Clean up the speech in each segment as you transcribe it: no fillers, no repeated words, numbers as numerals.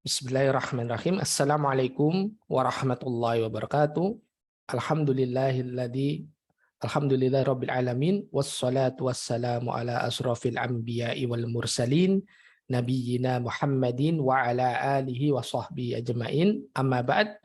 Bismillahirrahmanirrahim. Assalamualaikum warahmatullahi wabarakatuh. Alhamdulillahirabbil alamin wassalatu wassalamu ala asrofil anbiya'i wal mursalin nabiyyina Muhammadin wa ala alihi wa sahbihi ajmain. Amma ba'd,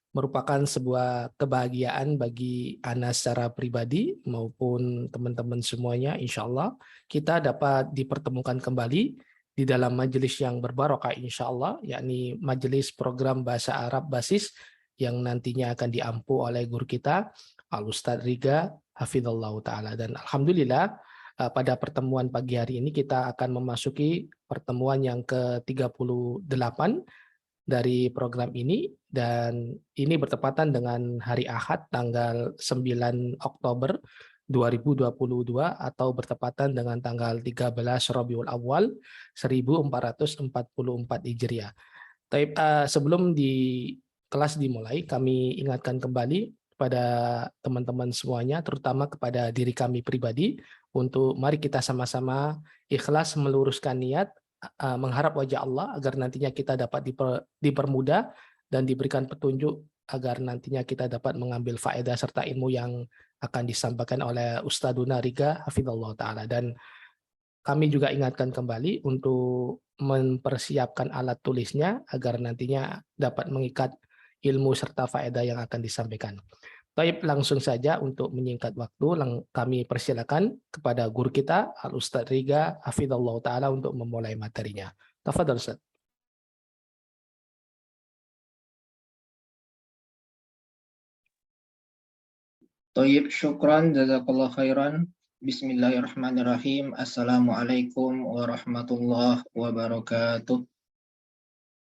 merupakan sebuah kebahagiaan bagi Ana secara pribadi maupun teman-teman semuanya. Insya Allah kita dapat dipertemukan kembali di dalam majelis yang berbarokah insya Allah, yakni majelis program Bahasa Arab Basis yang nantinya akan diampu oleh guru kita Al-Ustadz Riga Hafizallah Ta'ala. Dan Alhamdulillah pada pertemuan pagi hari ini kita akan memasuki pertemuan yang ke-38 dari program ini, dan ini bertepatan dengan hari Ahad tanggal 9 Oktober 2022 atau bertepatan dengan tanggal 13 Rabiul Awal 1444 Hijriah. Sebelum kelas dimulai, kami ingatkan kembali kepada teman-teman semuanya, terutama kepada diri kami pribadi, untuk mari kita sama-sama ikhlas meluruskan niat, mengharap wajah Allah agar nantinya kita dapat dipermudah dan diberikan petunjuk agar nantinya kita dapat mengambil faedah serta ilmu yang akan disampaikan oleh Ustadzuna Riga Hafizallah Ta'ala. Dan kami juga ingatkan kembali untuk mempersiapkan alat tulisnya agar nantinya dapat mengikat ilmu serta faedah yang akan disampaikan. Baik, langsung saja untuk menyingkat waktu, kami persilakan kepada guru kita Al-Ustadz Riga Hafizallah Ta'ala untuk memulai materinya. Tafadhal Ustadz. Tayyib, syukran, jazakallah khairan. Bismillahirrahmanirrahim. Assalamualaikum warahmatullahi wabarakatuh.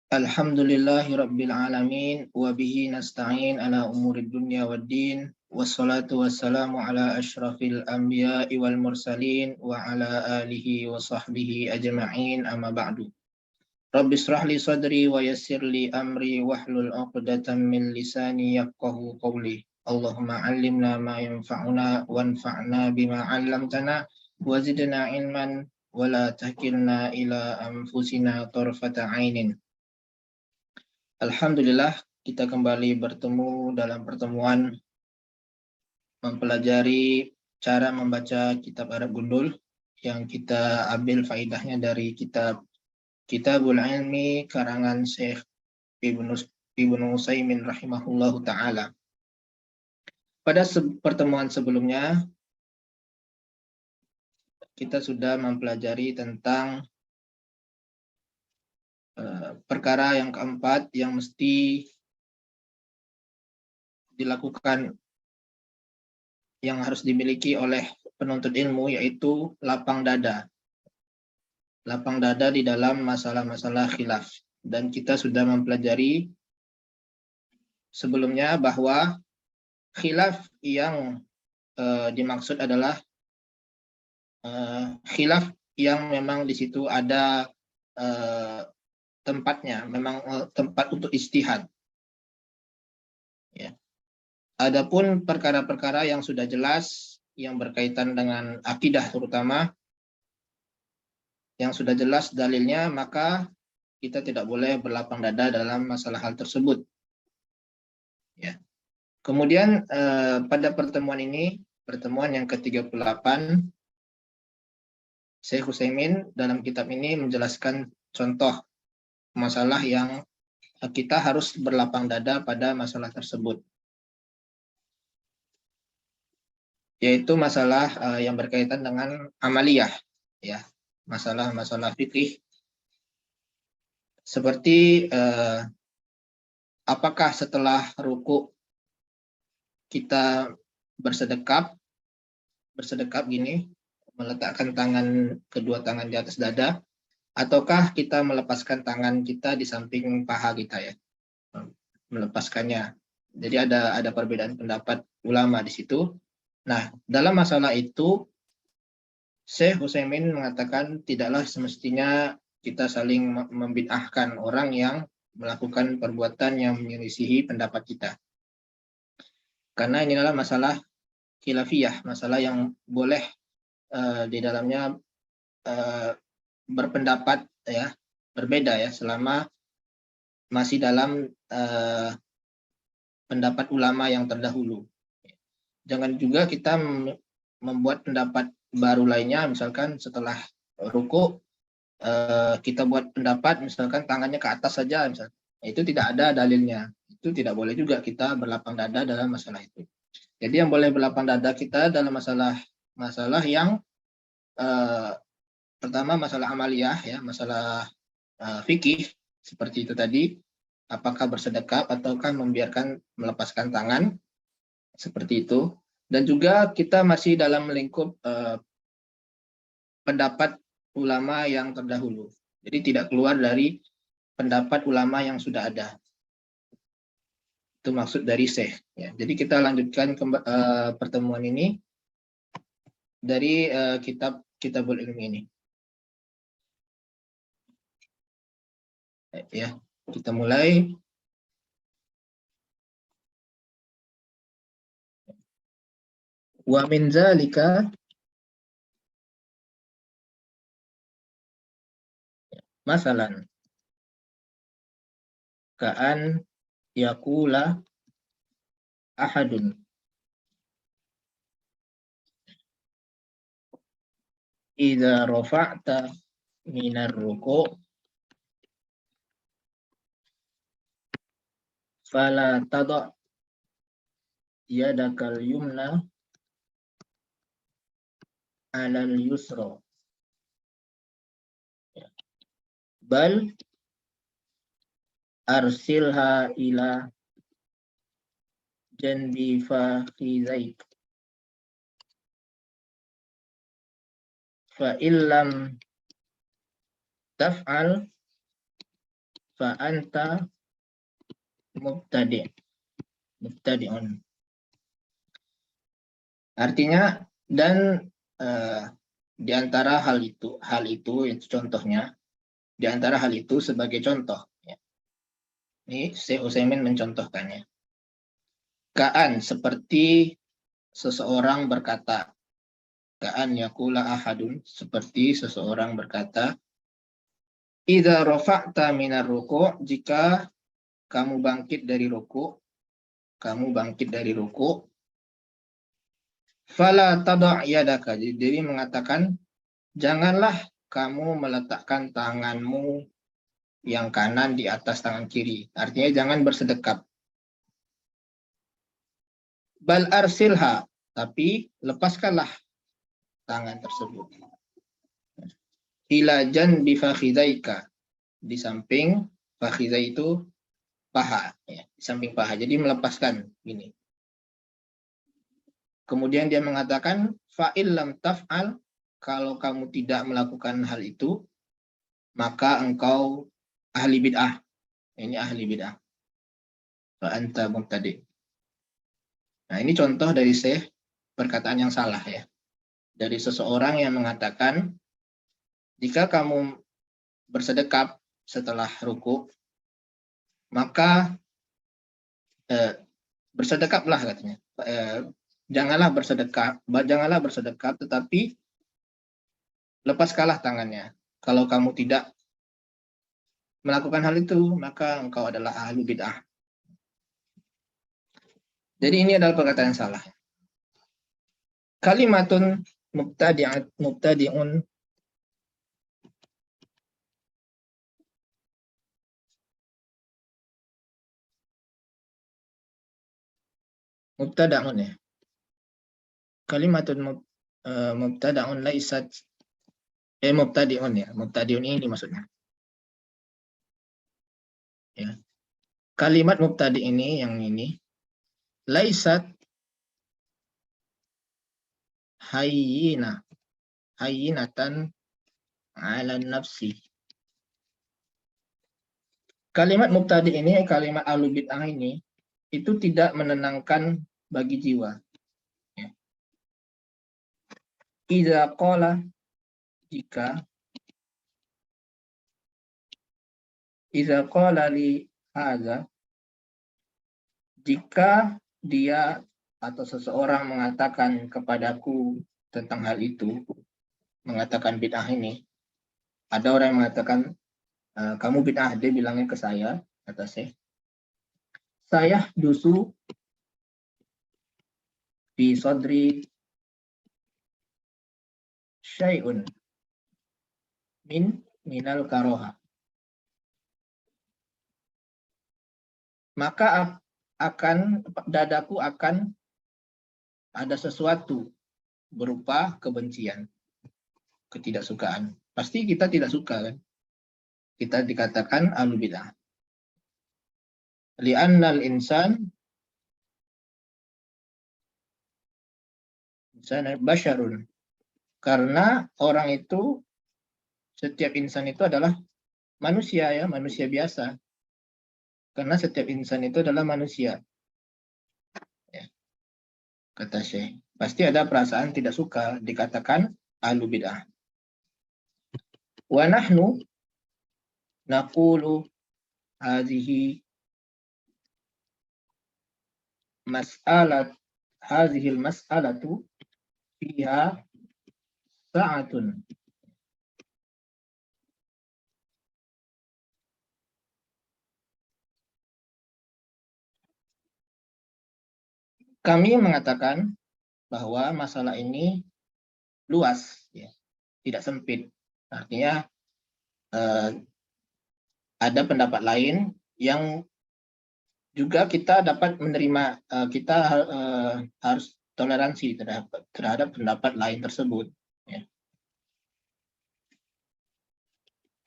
Alhamdulillahi rabbil alamin, wa bihi nasta'in ala umurid dunya waddin, wassalatu wassalamu ala ashrafil anbiya'i wal mursalin, wa ala alihi wa sahbihi ajma'in, amma ba'du. Rabbi israh li sadri wa yassir li amri wahlul 'uqdatam min lisani yafqahu qawli. Allahumma 'allimna ma yanfa'una wanfa'na bima 'allamtana wa zidna ilman wa la tahkilna ila anfusina tarfata 'ainin. Alhamdulillah, kita kembali bertemu dalam pertemuan mempelajari cara membaca kitab Arab Gundul yang kita ambil faidahnya dari Kitabul Ilmi karangan Syekh Ibnu Utsaimin rahimahullahu ta'ala. Pada pertemuan sebelumnya, kita sudah mempelajari tentang perkara yang keempat yang mesti dilakukan, yang harus dimiliki oleh penuntut ilmu, yaitu lapang dada. Lapang dada di dalam masalah-masalah khilaf. Dan kita sudah mempelajari sebelumnya bahwa khilaf yang dimaksud adalah khilaf yang memang di situ ada tempatnya, memang tempat untuk ijtihad. Ya. Adapun perkara-perkara yang sudah jelas yang berkaitan dengan akidah terutama, yang sudah jelas dalilnya, maka kita tidak boleh berlapang dada dalam masalah hal tersebut. Ya. Kemudian pada pertemuan ini, pertemuan yang ke-38, Syekh Utsaimin dalam kitab ini menjelaskan contoh masalah yang kita harus berlapang dada pada masalah tersebut, yaitu masalah yang berkaitan dengan amaliyah, ya, masalah-masalah fikih, seperti apakah setelah ruku kita bersedekap gini, meletakkan kedua tangan di atas dada, ataukah kita melepaskan tangan kita di samping paha kita, ya, melepaskannya. Jadi ada perbedaan pendapat ulama di situ. Nah, dalam masalah itu Syekh Utsaimin mengatakan tidaklah semestinya kita saling membid'ahkan orang yang melakukan perbuatan yang menyelisihi pendapat kita. Karena ini adalah masalah khilafiyah, masalah yang boleh di dalamnya berpendapat, ya, berbeda, ya, selama masih dalam pendapat ulama yang terdahulu. Jangan juga kita membuat pendapat baru lainnya, misalkan setelah ruku kita buat pendapat misalkan tangannya ke atas saja, misalkan. Itu tidak ada dalilnya. Itu tidak boleh juga kita berlapang dada dalam masalah itu. Jadi yang boleh berlapang dada kita dalam masalah yang pertama masalah amaliyah, ya, masalah fikih seperti itu tadi, apakah bersedekap ataukah membiarkan melepaskan tangan seperti itu. Dan juga kita masih dalam lingkup pendapat ulama yang terdahulu. Jadi tidak keluar dari pendapat ulama yang sudah ada. Itu maksud dari Syekh. Ya. Jadi kita lanjutkan pertemuan ini dari Kitabul Ilmi ini. Ya, kita mulai. Wa min zalika masalan ka'an yaqula ahadun idza rafa'ta minar ruku' fala tada' yadakal yumna 'alal yusra bal arsilha ila janbi fakhizaik fa illam taf'al fa anta mubtadi'un. Artinya, dan di antara hal itu contohnya, di antara hal itu sebagai contoh, ya. Ini Syekh Utsaimin mencontohkannya. Ka'an, seperti seseorang berkata, ka'an yaqula ahadun, seperti seseorang berkata, idza rafa'ta minar ruku', jika kamu bangkit dari ruku', fala tada' yadaka, jadi mengatakan janganlah kamu meletakkan tanganmu yang kanan di atas tangan kiri. Artinya jangan bersedekap. Bal arsilha, tapi lepaskanlah tangan tersebut. Ila janbi fakhidaika, di samping fakhidha itu paha, ya, di samping paha. Jadi melepaskan gini. Kemudian dia mengatakan fa'il lam taf'al, kalau kamu tidak melakukan hal itu, maka engkau ahli bid'ah. Ini ahli bid'ah. Fa anta mubtadi'. Nah, ini contoh dari Syekh, perkataan yang salah, ya. Dari seseorang yang mengatakan jika kamu bersedekap setelah ruku, maka bersedekaplah, katanya. Janganlah bersedekap, tetapi lepaskanlah tangannya. Kalau kamu tidak melakukan hal itu, maka engkau adalah ahli bid'ah. Jadi ini adalah perkataan yang salah. Kalimatun mubtadi'un mubtada'un, ya. Kalimatun mubtada'un laisat mubtadi'un, ya. Mubtadi'un ini maksudnya. Ya. Kalimat mubtadi' ini, yang ini, laisat hayyinatan 'ala nafsi. Kalimat mubtadi' ini, kalimat ahlu bid'ah ini, itu tidak menenangkan bagi jiwa. Ya. Idza qala, Iza qala li hadza, jika dia atau seseorang mengatakan kepadaku tentang hal itu, mengatakan bid'ah ini, ada orang yang mengatakan kamu bid'ah, dia bilangnya ke saya, kata saya dusu fi sodri syai'un minal karoha. Maka dadaku akan ada sesuatu berupa kebencian, ketidaksukaan. Pasti kita tidak suka kan? Kita dikatakan ahlul bidah. Li'annal insan basyarun. Karena orang itu, setiap insan itu adalah manusia ya, manusia biasa. Karena setiap insan itu adalah manusia. Ya, kata Syekh. Pasti ada perasaan tidak suka, dikatakan ahlul bidah. Wa nahnu naqulu hadhihi hadhil mas'alatu fiha sa'atun. Kami mengatakan bahwa masalah ini luas, ya, tidak sempit. Artinya ada pendapat lain yang juga kita dapat menerima, kita harus toleransi terhadap pendapat lain tersebut. Ya.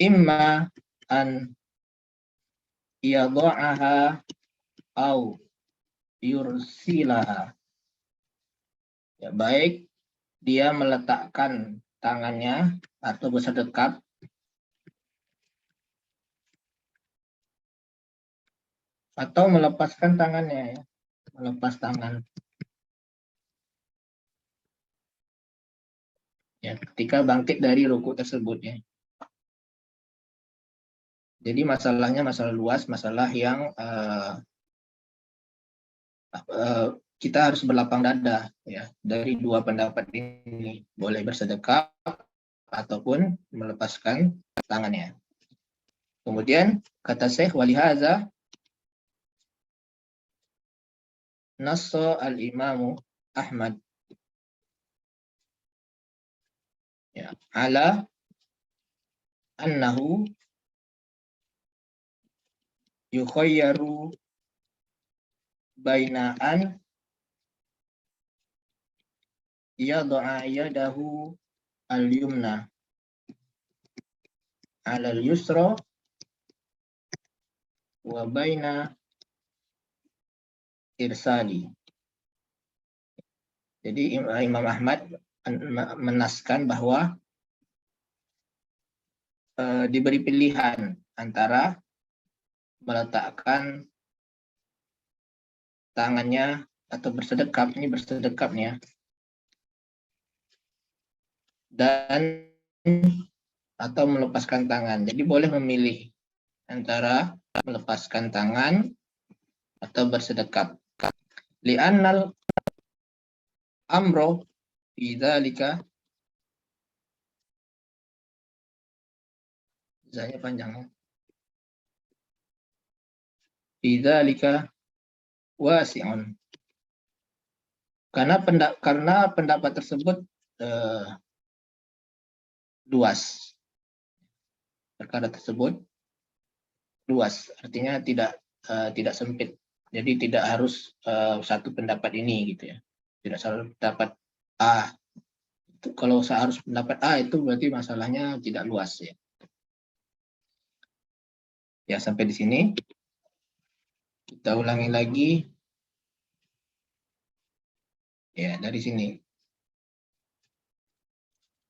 Imma an yadha'aha au yursilaha. Ya, baik dia meletakkan tangannya atau bersedekap atau melepaskan tangannya, ya. Melepas tangan. Ya, ketika bangkit dari ruku tersebut ya. Jadi masalahnya masalah luas, masalah yang kita harus berlapang dada ya dari dua pendapat ini, boleh bersedekap ataupun melepaskan tangannya. Kemudian kata Syekh walihaza nassa al-Imam Ahmad ya ala annahu yukhayyaru bainaan yad'a yadahu al-yumna ala al-yusra wa baina irsali. Jadi Imam Ahmad menaskan bahwa diberi pilihan antara meletakkan tangannya atau bersedekap, ini bersedekapnya, dan atau melepaskan tangan. Jadi boleh memilih antara melepaskan tangan atau bersedekap. Li'annal amro fi dzalika, zanya panjang. Fi dzalika wasi'un. Karena pendapat tersebut luas. Perkara tersebut luas, artinya tidak sempit. Jadi tidak harus satu pendapat ini gitu ya. Tidak selalu pendapat A. Kalau harus pendapat A itu berarti masalahnya tidak luas ya. Ya, sampai di sini. Kita ulangi lagi. Ya, dari sini.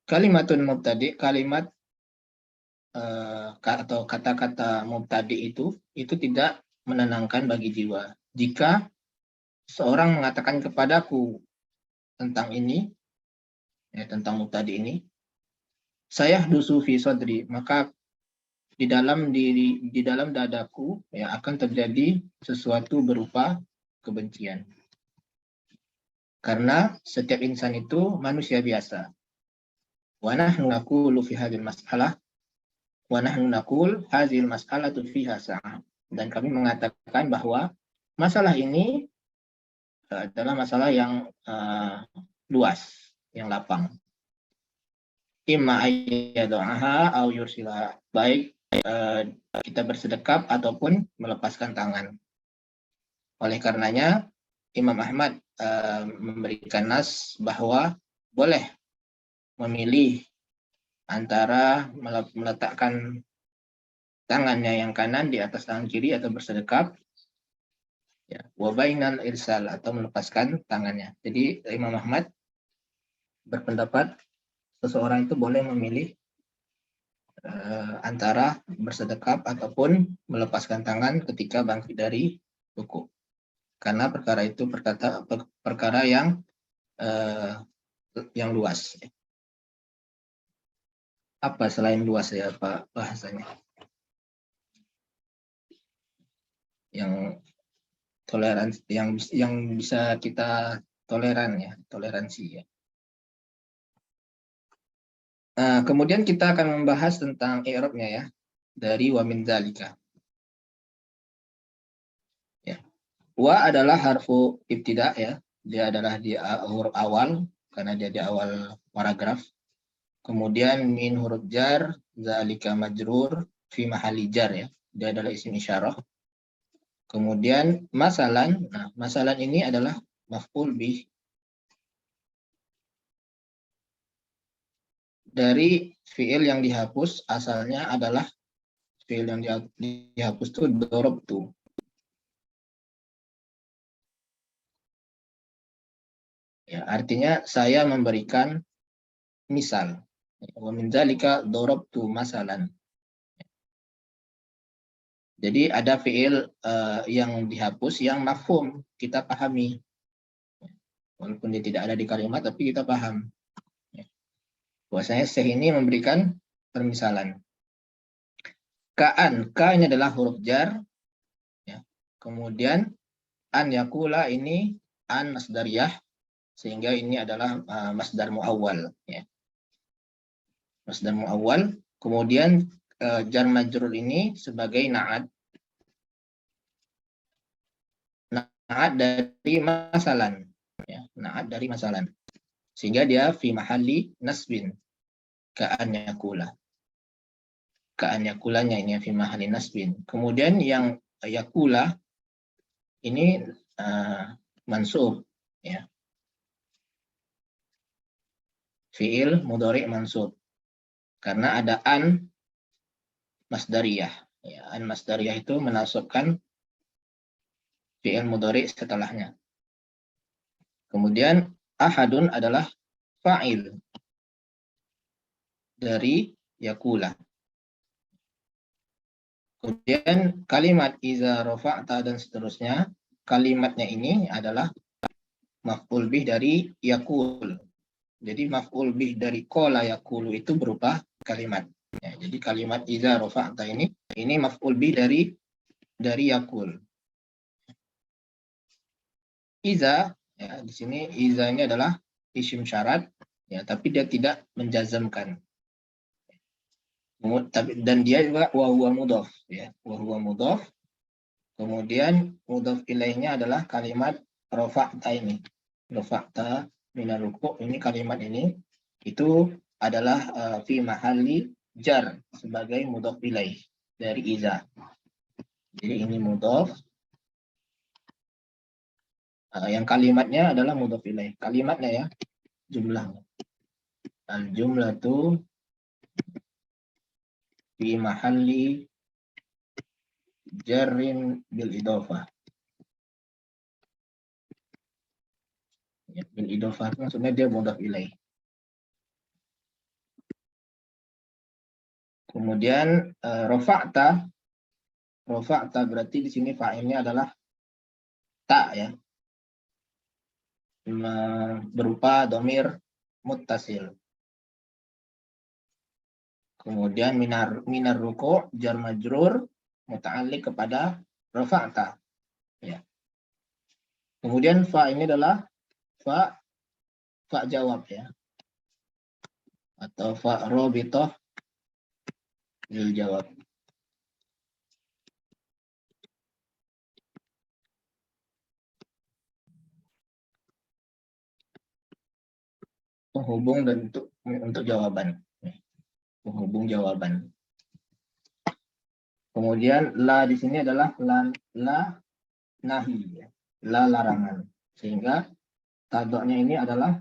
Kalimatun mubtadi, kalimat atau kata-kata mubtadi itu tidak menenangkan bagi jiwa. Jika seorang mengatakan kepadaku tentang ini, ya, tentang mubtadi ini, saya dusu fi sodri, maka di dalam dadaku ya akan terjadi sesuatu berupa kebencian. Karena setiap insan itu manusia biasa. Wa nahnu naqulu fi hadhil mas'alah wa nahnu naqul hadhil mas'alatu fiha sa'ah. dan kami mengatakan bahwa masalah ini adalah masalah yang luas, yang lapang. Imma ayyadu'aha au yursilaha. Baik kita bersedekap ataupun melepaskan tangan. Oleh karenanya Imam Ahmad memberikan nas bahwa boleh memilih antara meletakkan tangannya yang kanan di atas tangan kiri atau bersedekap, ya, wa bainal irsal atau melepaskan tangannya. Jadi Imam Ahmad berpendapat seseorang itu boleh memilih antara bersedekap ataupun melepaskan tangan ketika bangkit dari ruku. Karena perkara itu perkara yang luas. Apa selain luas ya Pak bahasanya? Yang toleransi, yang bisa kita toleransi ya. Kemudian kita akan membahas tentang i'rabnya ya, dari wa min dzalika. Ya. Wa adalah harfu ibtida ya, dia adalah di huruf awal karena dia di awal paragraf. Kemudian min huruf jar, dzalika majrur fi mahalli jar ya, dia adalah isim isyarah. Kemudian masalan, nah masalan ini adalah maf'ul bih dari fiil yang dihapus, asalnya adalah fiil yang dihapus itu dorobtu. Ya, artinya saya memberikan misal. Wa min dzalika dorobtu masalan. Jadi ada fiil yang dihapus yang mafhum, kita pahami. Walaupun dia tidak ada di kalimat, tapi kita paham. Bahwasanya Syekh ini memberikan permisalan. Ka'an, ka ini adalah huruf jar. Ya. Kemudian an yakula ini an masdariyah, sehingga ini adalah masdar muawwal. Ya. Masdar muawwal. Kemudian jar majrur ini sebagai na'at. Na'at dari masalan. Ya. Na'at dari masalan. Sehingga dia fi mahalli nasbin. Ka'an yakula. Ka'an yakulanya ini fi mahalli nasbin. Kemudian yang yakula ini mansub. Ya. Fi'il mudhari' mansub. Karena ada an masdariyah. Ya, an masdariyah itu menasabkan fi'il mudhari' setelahnya. Kemudian ahadun adalah fa'il dari yakula. Kemudian kalimat iza rafa'ta dan seterusnya, kalimatnya ini adalah maf'ul bih dari yakul. Jadi maf'ul bih dari qala yakulu itu berupa kalimat. Ya, jadi kalimat iza rafa'ta ini maf'ul bih dari yakul. Iza, ya, di sini iza ini adalah isim syarat, ya, tapi dia tidak menjazamkan. Dan dia juga wa huwa mudhaf, ya, wa huwa mudhaf. Kemudian mudhaf ilaihnya adalah kalimat rafa'ta ini. Rafa'ta minar ruku', ini kalimat ini itu adalah fi mahalli jar sebagai mudhaf ilaih dari iza. Jadi ini mudhaf. Yang kalimatnya adalah mudhaf ilaih. Kalimatnya ya, jumlahnya. Al-jumlatu fi mahalli jarrin bil idhofah. Ya, bil idhofah itu maksudnya dia mudhaf ilaih. Kemudian rafa'ta berarti di sini fa'ilnya adalah ta ya. Berupa dhamir muttasil. Kemudian minar ruku' jar majrur muta'alliq kepada rafa'ta. Ya. Kemudian fa ini adalah fa jawab ya. Atau fa rabithah lil jawab. penghubung dan untuk jawaban. Penghubung jawaban. Kemudian la di sini adalah la nahi, la larangan. Sehingga tadoknya ini adalah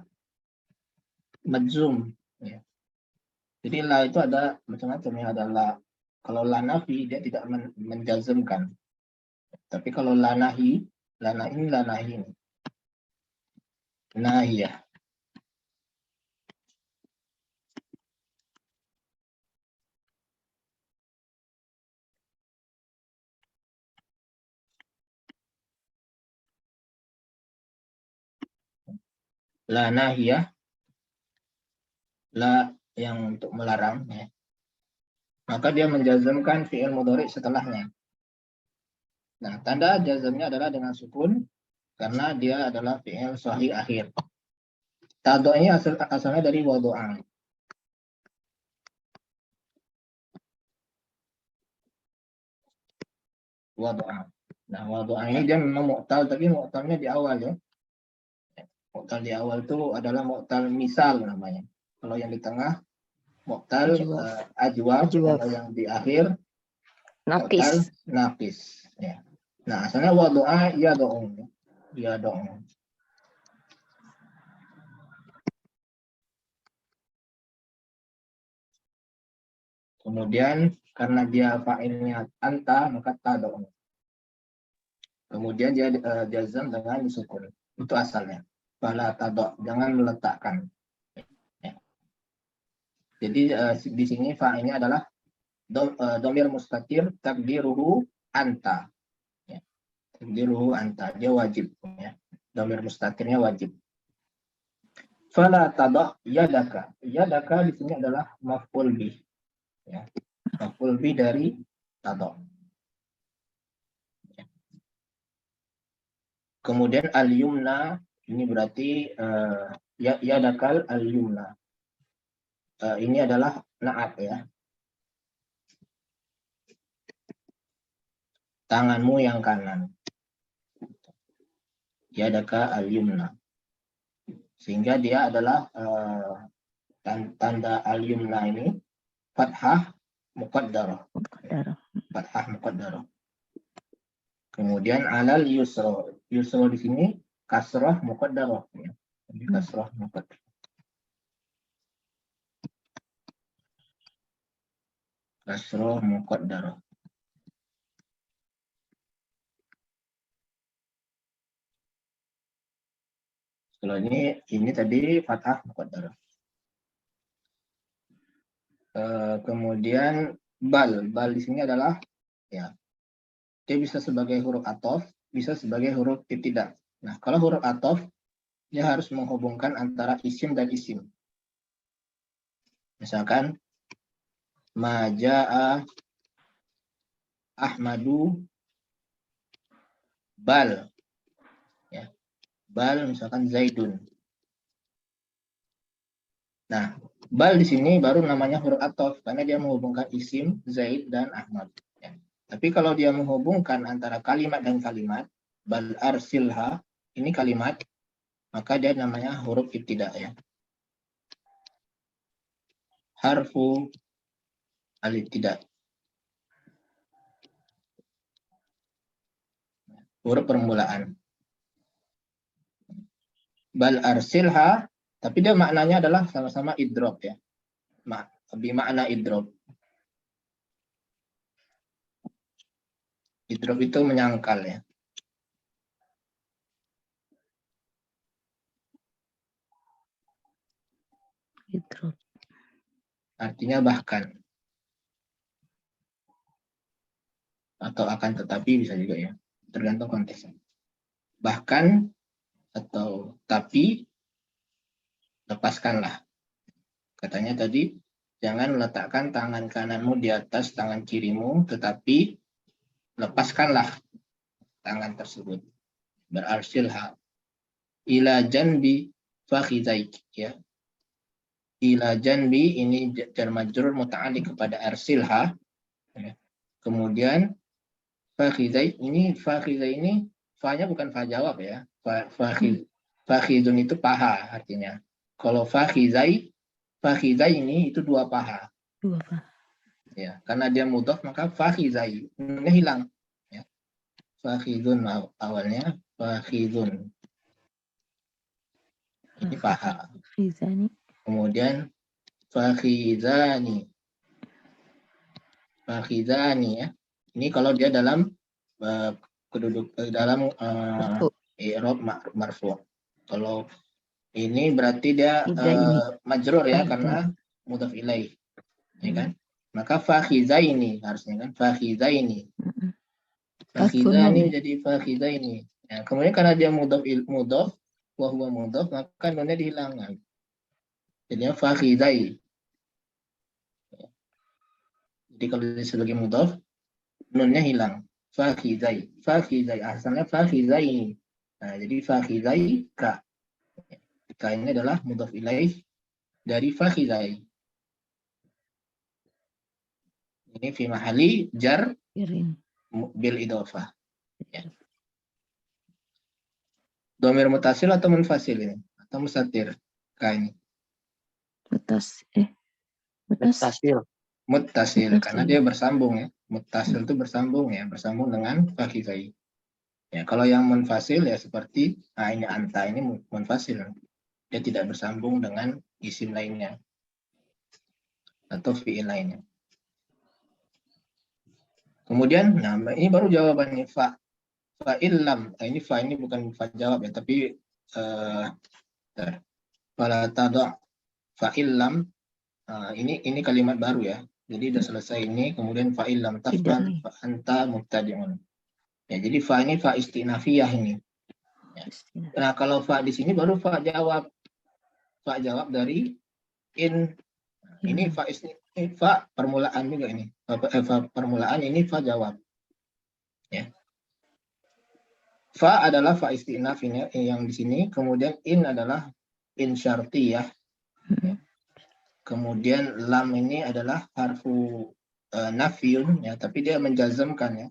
majzum. Ya. Jadi la itu ada macam-macam ya, ada la. Kalau la nafi dia tidak menjazmkan. Tapi kalau la nahi ini. Nahiyah. La nahiyah, la yang untuk melarang, ya. Maka dia menjazmkan fi'il mudhari setelahnya. Nah, tanda jazmnya adalah dengan sukun karena dia adalah fi'il sahih akhir. Tadoknya asalnya dari wadu'a. Wadu'a. Nah, wadu'a ini dia memang mu'tal, tapi mu'talnya di awal ya. Mu'tal di awal itu adalah mu'tal misal namanya. Kalau yang di tengah mu'tal ajwaf, kalau yang di akhir mu'tal naqis. Ya. Nah, asalnya wadu'a ya do'ong. Ya do'ong. Kemudian karena dia fa'ilnya anta, maka tad'u. Kemudian dia jazam dengan sukun. Itu asalnya. Fala tad'u, jangan meletakkan. Ya. Jadi di sini fa'ilnya adalah dhamir mustatir takdiruhu anta. Ya. Takdiruhu anta, dia wajib. Ya. Dhamir mustatirnya wajib. Fala tad'u yadaka. Yadaka di sini adalah maf'ul bih. Ya. Maf'ul bih dari tad'u. Kemudian al-yumna ini berarti ya dakal al-yumna. Ini adalah na'at ya. Tanganmu yang kanan. Ya daka al-yumna. Sehingga dia adalah tanda al-yumna ini fathah muqaddarah. Fathah muqaddarah. Kemudian alal yusra. Yusra di sini kasrah muqaddarah. Ya. Kasrah muqaddarah. Kasrah muqaddarah. Kalau ini tadi fathah muqaddarah. Kemudian bal di sini adalah ya dia bisa sebagai huruf athof, bisa sebagai huruf ibtida. Nah, kalau huruf athof dia harus menghubungkan antara isim dan isim. Misalkan majaa Ahmadu bal, ya. Bal misalkan Zaidun. Nah, bal di sini baru namanya huruf athof karena dia menghubungkan isim Zaid dan Ahmad. Ya. Tapi kalau dia menghubungkan antara kalimat dan kalimat, bal arsilha, ini kalimat, maka dia namanya huruf ibtida ya. Harfu al-ibtida. Huruf permulaan. Bal arsilha, tapi dia maknanya adalah sama-sama idrop ya. Makna idrop. Idrop itu menyangkal ya. Idrop. Artinya bahkan. Atau akan tetapi bisa juga ya. Tergantung konteksnya. Bahkan atau tapi lepaskanlah. Katanya tadi, jangan letakkan tangan kananmu di atas tangan kirimu, tetapi lepaskanlah tangan tersebut. Berarsilha. Ila janbi fakhidaik ya. Ila janbi ini jar majrur muta'alliq kepada arsilha. Ya. Kemudian fakhidaik ini fa-nya bukan fa jawab ya. Fakhidun itu paha artinya. Kalau fakhizai ini itu dua paha. Dua paha. Ya, karena dia mudhaf maka fakhizai, nunnya hilang. Ya. Fakhidun awalnya, fakhidun. Ini paha. Fakhizani. Kemudian fakhizani. Fakhizani ya. Ini kalau dia dalam dalam i'rab marfu'. Kalau ini berarti dia majrur ya, karena mudhaf ilaih. Ya kan? Maka fakhizaini harusnya kan, fakhizaini. Fakhizani menjadi fakhizaini. Ya, kemudian karena dia mudhaf wa huwa mudhaf, maka nunnya dihilangkan. Jadinya fakhizai. Jadi kalau sebagai mudhaf, nunnya hilang. Fakhizai. Fakhizai. Asalnya fakhizaini. Nah, jadi fakhizai ka. Ka ini adalah mudhaf ilaih dari fakhizai. Ini fi mahali jar bil idhofah. Ya. Dhamir mutasil atau munfasil ini? Atau mustatir? Ka ini. Muttasil, karena dia bersambung ya. Muttasil itu bersambung ya, bersambung dengan fakhizai. Ya, kalau yang munfasil ya seperti ini anta ini munfasil. Dia tidak bersambung dengan isim lainnya atau fi'il lainnya. Kemudian, nah ini baru jawabannya fa illam. Ini fa ini bukan fa jawab ya, tapi fala tada fa illam. Ini kalimat baru ya. Jadi sudah selesai ini, kemudian fa illam taf'al fa anta mubtadi'un. Ya, jadi fa ini fa istinafiyah ini. Ya. Nah, kalau fa di sini baru fa jawab. Fa jawab dari in. Ini fa permulaan juga ini. Fa permulaan ini fa jawab. Ya. Fa adalah fa istinaf ini yang di sini, kemudian in adalah in syartiyah. Ya. Kemudian lam ini adalah harfu nafyun ya, tapi dia menjazmkan ya.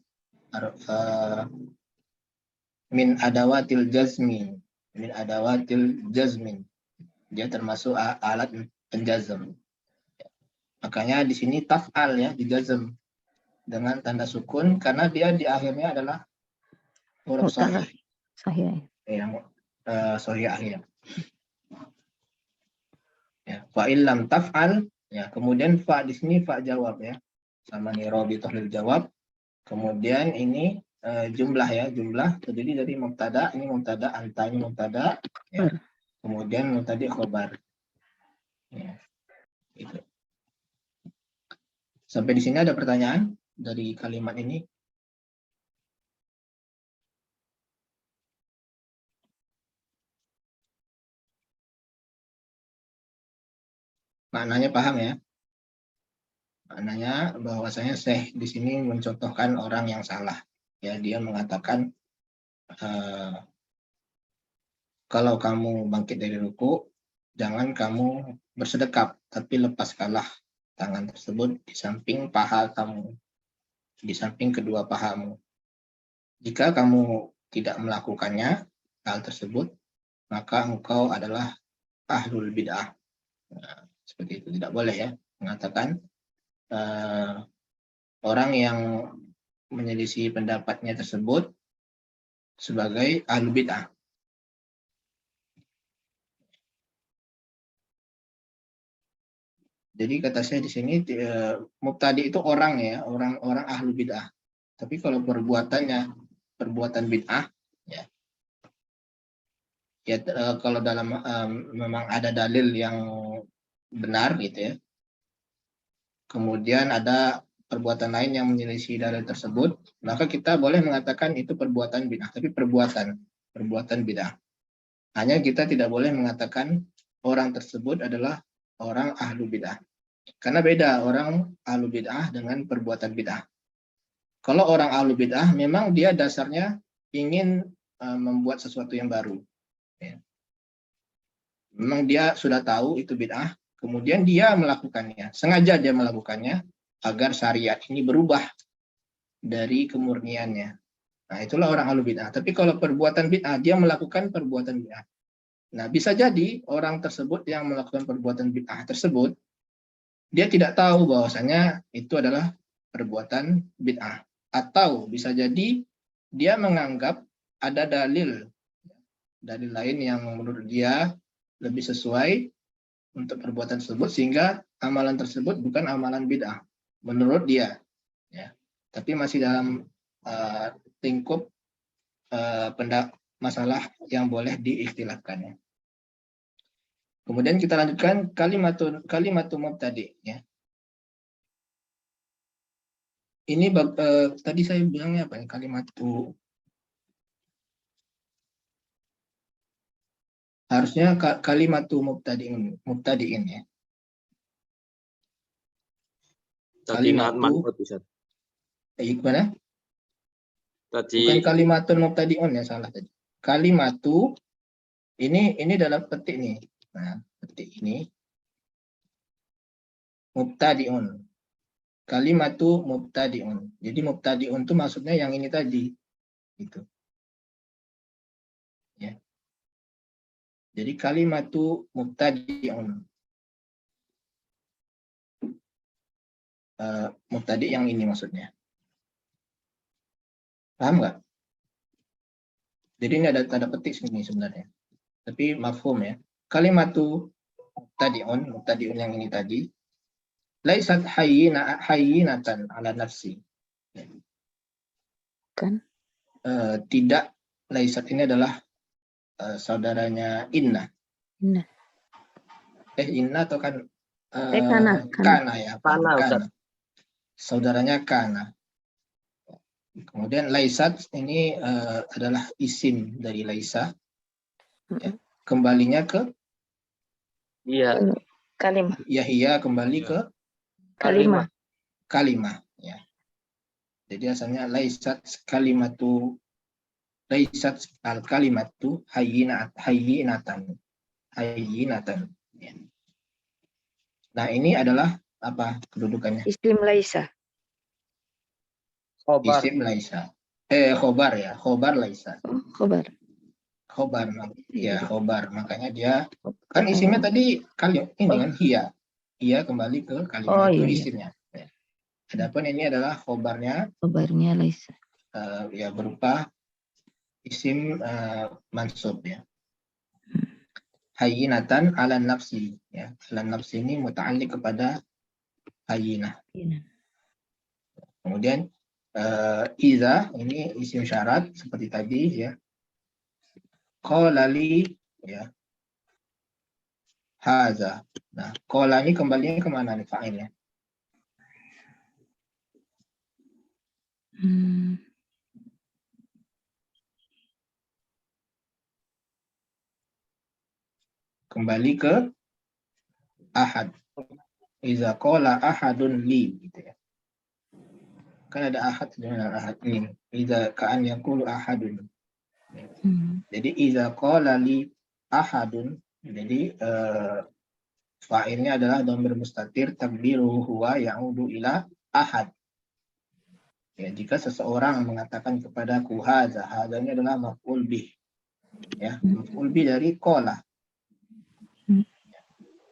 Min adawatil jazmi. Min adawatil jazmin. Dia termasuk alat penjazm. Makanya di sini taf'al ya, dijazm dengan tanda sukun karena dia di akhirnya adalah huruf sahih. Sahih. Ya, sahih akhir. Ya, fa illam taf'al ya, kemudian fa di sini fa jawab ya. Sama nih robi tahlil jawab. Kemudian ini jumlah ya, jumlah terdiri dari mubtada, ini mubtada, anta ini mubtada ya. Kemudian mubtada khobar. Ya. Gitu. Sampai di sini ada pertanyaan dari kalimat ini? Maknanya paham ya? Maknanya bahwasanya Syekh di sini mencontohkan orang yang salah. Ya, dia mengatakan kalau kamu bangkit dari ruku, jangan kamu bersedekap, tapi lepaskanlah tangan tersebut di samping paha kamu, di samping kedua pahamu. Jika kamu tidak melakukannya, hal tersebut, maka engkau adalah ahlul bid'ah. Nah, seperti itu, tidak boleh ya mengatakan orang yang menyelisih pendapatnya tersebut sebagai ahlul bid'ah. Jadi kata saya di sini mubtadi itu orang ya, orang ahlu bid'ah. Tapi kalau perbuatannya perbuatan bid'ah ya. Ya kalau dalam memang ada dalil yang benar gitu ya. Kemudian ada perbuatan lain yang menyelisih dalil tersebut, maka kita boleh mengatakan itu perbuatan bid'ah, tapi perbuatan bid'ah. Hanya kita tidak boleh mengatakan orang tersebut adalah orang ahlu bid'ah. Karena beda orang ahlu bid'ah dengan perbuatan bid'ah. Kalau orang ahlu bid'ah memang dia dasarnya ingin membuat sesuatu yang baru. Ya. Memang dia sudah tahu itu bid'ah, kemudian dia melakukannya. Sengaja dia melakukannya agar syariat ini berubah dari kemurniannya. Nah, itulah orang ahlu bid'ah. Tapi kalau perbuatan bid'ah, dia melakukan perbuatan bid'ah. Nah, bisa jadi orang tersebut yang melakukan perbuatan bid'ah tersebut, dia tidak tahu bahwasanya itu adalah perbuatan bid'ah. Atau bisa jadi dia menganggap ada dalil lain yang menurut dia lebih sesuai untuk perbuatan tersebut, sehingga amalan tersebut bukan amalan bid'ah menurut dia. Ya. Tapi masih dalam lingkup masalah yang boleh diikhtilafkan. Ya. Kemudian kita lanjutkan kalimatun mubtadi. Ya. Ini tadi saya bilangnya apa ya, harusnya kalimatu mubtadiin ya. Tadi Kalimatu gimana? Tadi Bukan kalimatun mubtadiun ya, salah tadi. Kalimatu ini dalam petik nih. Nah, petik ini mubtadiun. Kalimatu mubtadiun. Jadi mubtadiun itu maksudnya yang ini tadi. Gitu. Ya. Jadi kalimatu mubtadiun. Mubtadi yang ini maksudnya. Paham nggak? Jadi ini ada tanda petik sini sebenarnya. Tapi mafhum ya. Kalimatu mubtadiun yang ini tadi. Laisat hayyinatan ala nafsi. Kan? Tidak, laisat ini adalah saudaranya inna. Inna. Inna atau kan? Kana. Ya. Kana. Saudaranya kana. Kemudian laisat ini adalah isim dari laisa. Ya. Kembalinya ke? Iya. Kalimah. Yahya kembali ke? Kalimah. Ya. Jadi asalnya laisat al kalimatu hayyinatan. Ya. Nah, ini adalah apa kedudukannya? Isim laisa. Khobar. Isim laisa. Khobar ya, khobar laisa. Oh, khobar. Khobar, ya khobar. Makanya dia kan isimnya tadi ini kan hiya kembali ke kalimat itu isimnya. Ya. Adapun ini adalah khobarnya. Khobarnya laisa. Ya berupa isim mansub ya. Hayyinatan ala nafsi ya. Ala nafsi ini muta'alliq kepada hayyinah. Kemudian iza ini isim syarat seperti tadi ya. Qala li ya. Haza. Nah, qala ini kembalinya kemana nih fa'ilnya? Kembali ke ahad. Iza qala ahadun li gitu ya. Kan ada ahad dengan ahad ini. Iza ka'an yaqulu ahadun. Jadi iza qala li ahadun, jadi fa'ilnya adalah dhamir mustatir takdiruhu huwa ya'udu ila ahad. Ya, jika seseorang mengatakan kepadaku hadza, hadza ini adalah maf'ul bih. Ya, maf'ul bih dari qala.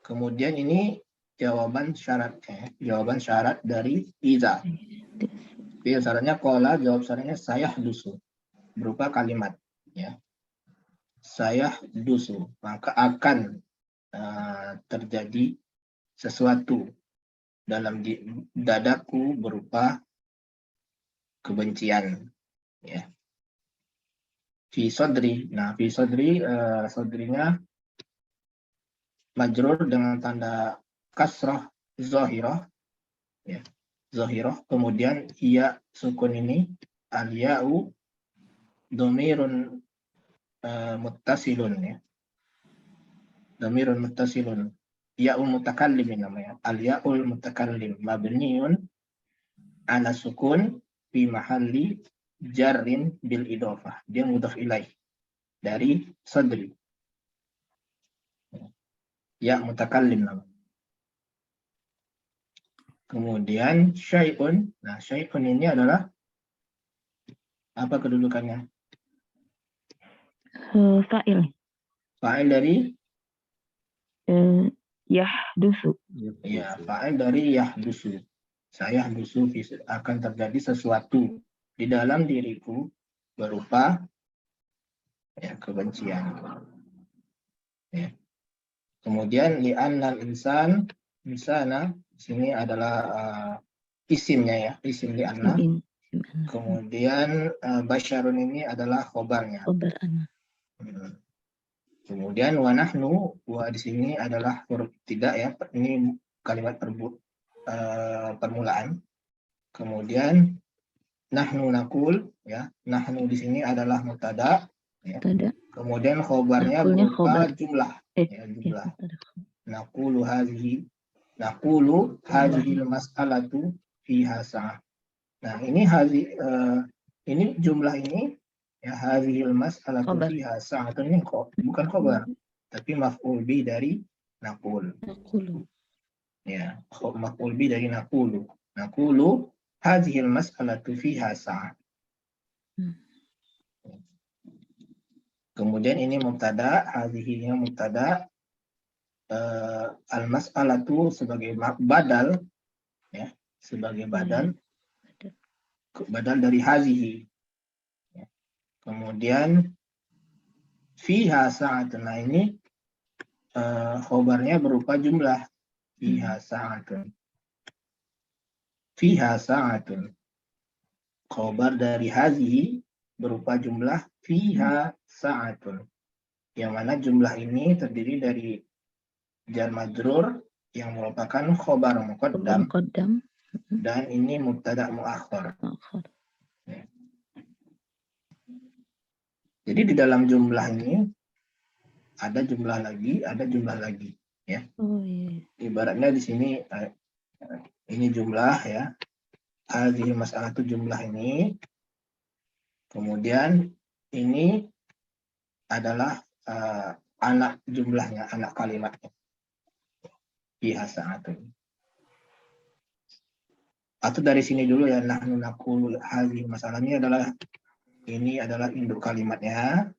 Kemudian ini jawaban syaratnya, jawaban syarat dari iza. Jadi syaratnya qala, jawab syaratnya sayahdusu, berupa kalimat ya. Sayahdusu, maka akan terjadi sesuatu dalam dadaku berupa kebencian ya. Fi sodri. Nah, fi sodri, sodrinya majrur dengan tanda kasrah zahirah ya. Zahirah, kemudian iya sukun ini al-ya'u dhamirun muttasilun ya. Dhamirun muttasilun. Ya'ul mutakallim namanya. Al-ya'ul mutakallim mabniun ala sukun fi mahalli jarrin bil idofah. Dia mudhaf ilaih dari sadri. Ya mutakallim namanya. Kemudian syai'un. Nah, syai'un ini adalah apa kedudukannya? Fa'il. Fa'il dari Yahdusu. ya, fa'il dari yahdusu. Saya dusu akan terjadi sesuatu di dalam diriku berupa ya, kebencian. Ya. Kemudian li'annal insan, insana di sini adalah isimnya ya, isim li'anna. Kemudian basyarun ini adalah khobarnya. Khobar ana. Kemudian wa nahnu, wa di sini adalah huruf tidak ya, ini kalimat permulaan. Kemudian nahnu nakul ya, nahnu di sini adalah mubtada ya. Kemudian khobarnya Nakulnya berupa khobar. jumlah ya, jumlah. Naqulu hadhihi mas'alatu fiha sa'ah. Nah, ini ini jumlah ini ya, hadhihi mas'alatu Khobar. fiha sa'ah ini bukan khobar, tapi maf'ul bi dari naqul. Naqulu. Ya, maf'ul bi dari naqulu. Naqulu hadhihi mas'alatu fiha sa'ah. Kemudian ini mubtada, hadhihi-nya mubtada, al-mas'alatu sebagai badal ya, sebagai badal dari hadhihi. Ya. Kemudian fiha sa'atun, nah ini khobarnya berupa jumlah fiha sa'atun. Fiha sa'atun. Khobar dari hadhihi berupa jumlah fiha sa'atun. Yang mana jumlah ini terdiri dari jar majrur yang merupakan khobar muqaddam dan ini mubtada muakhar. Ya. Jadi di dalam jumlah ini ada jumlah lagi ya. Oh iya. Ibaratnya di sini ini jumlah ya. Hadhihi masalah itu jumlah ini. Kemudian ini adalah anak jumlahnya, anak kalimatnya. Biasa atau dari sini dulu ya, nahnu naqulu hadhihi masalahnya ini adalah induk kalimatnya.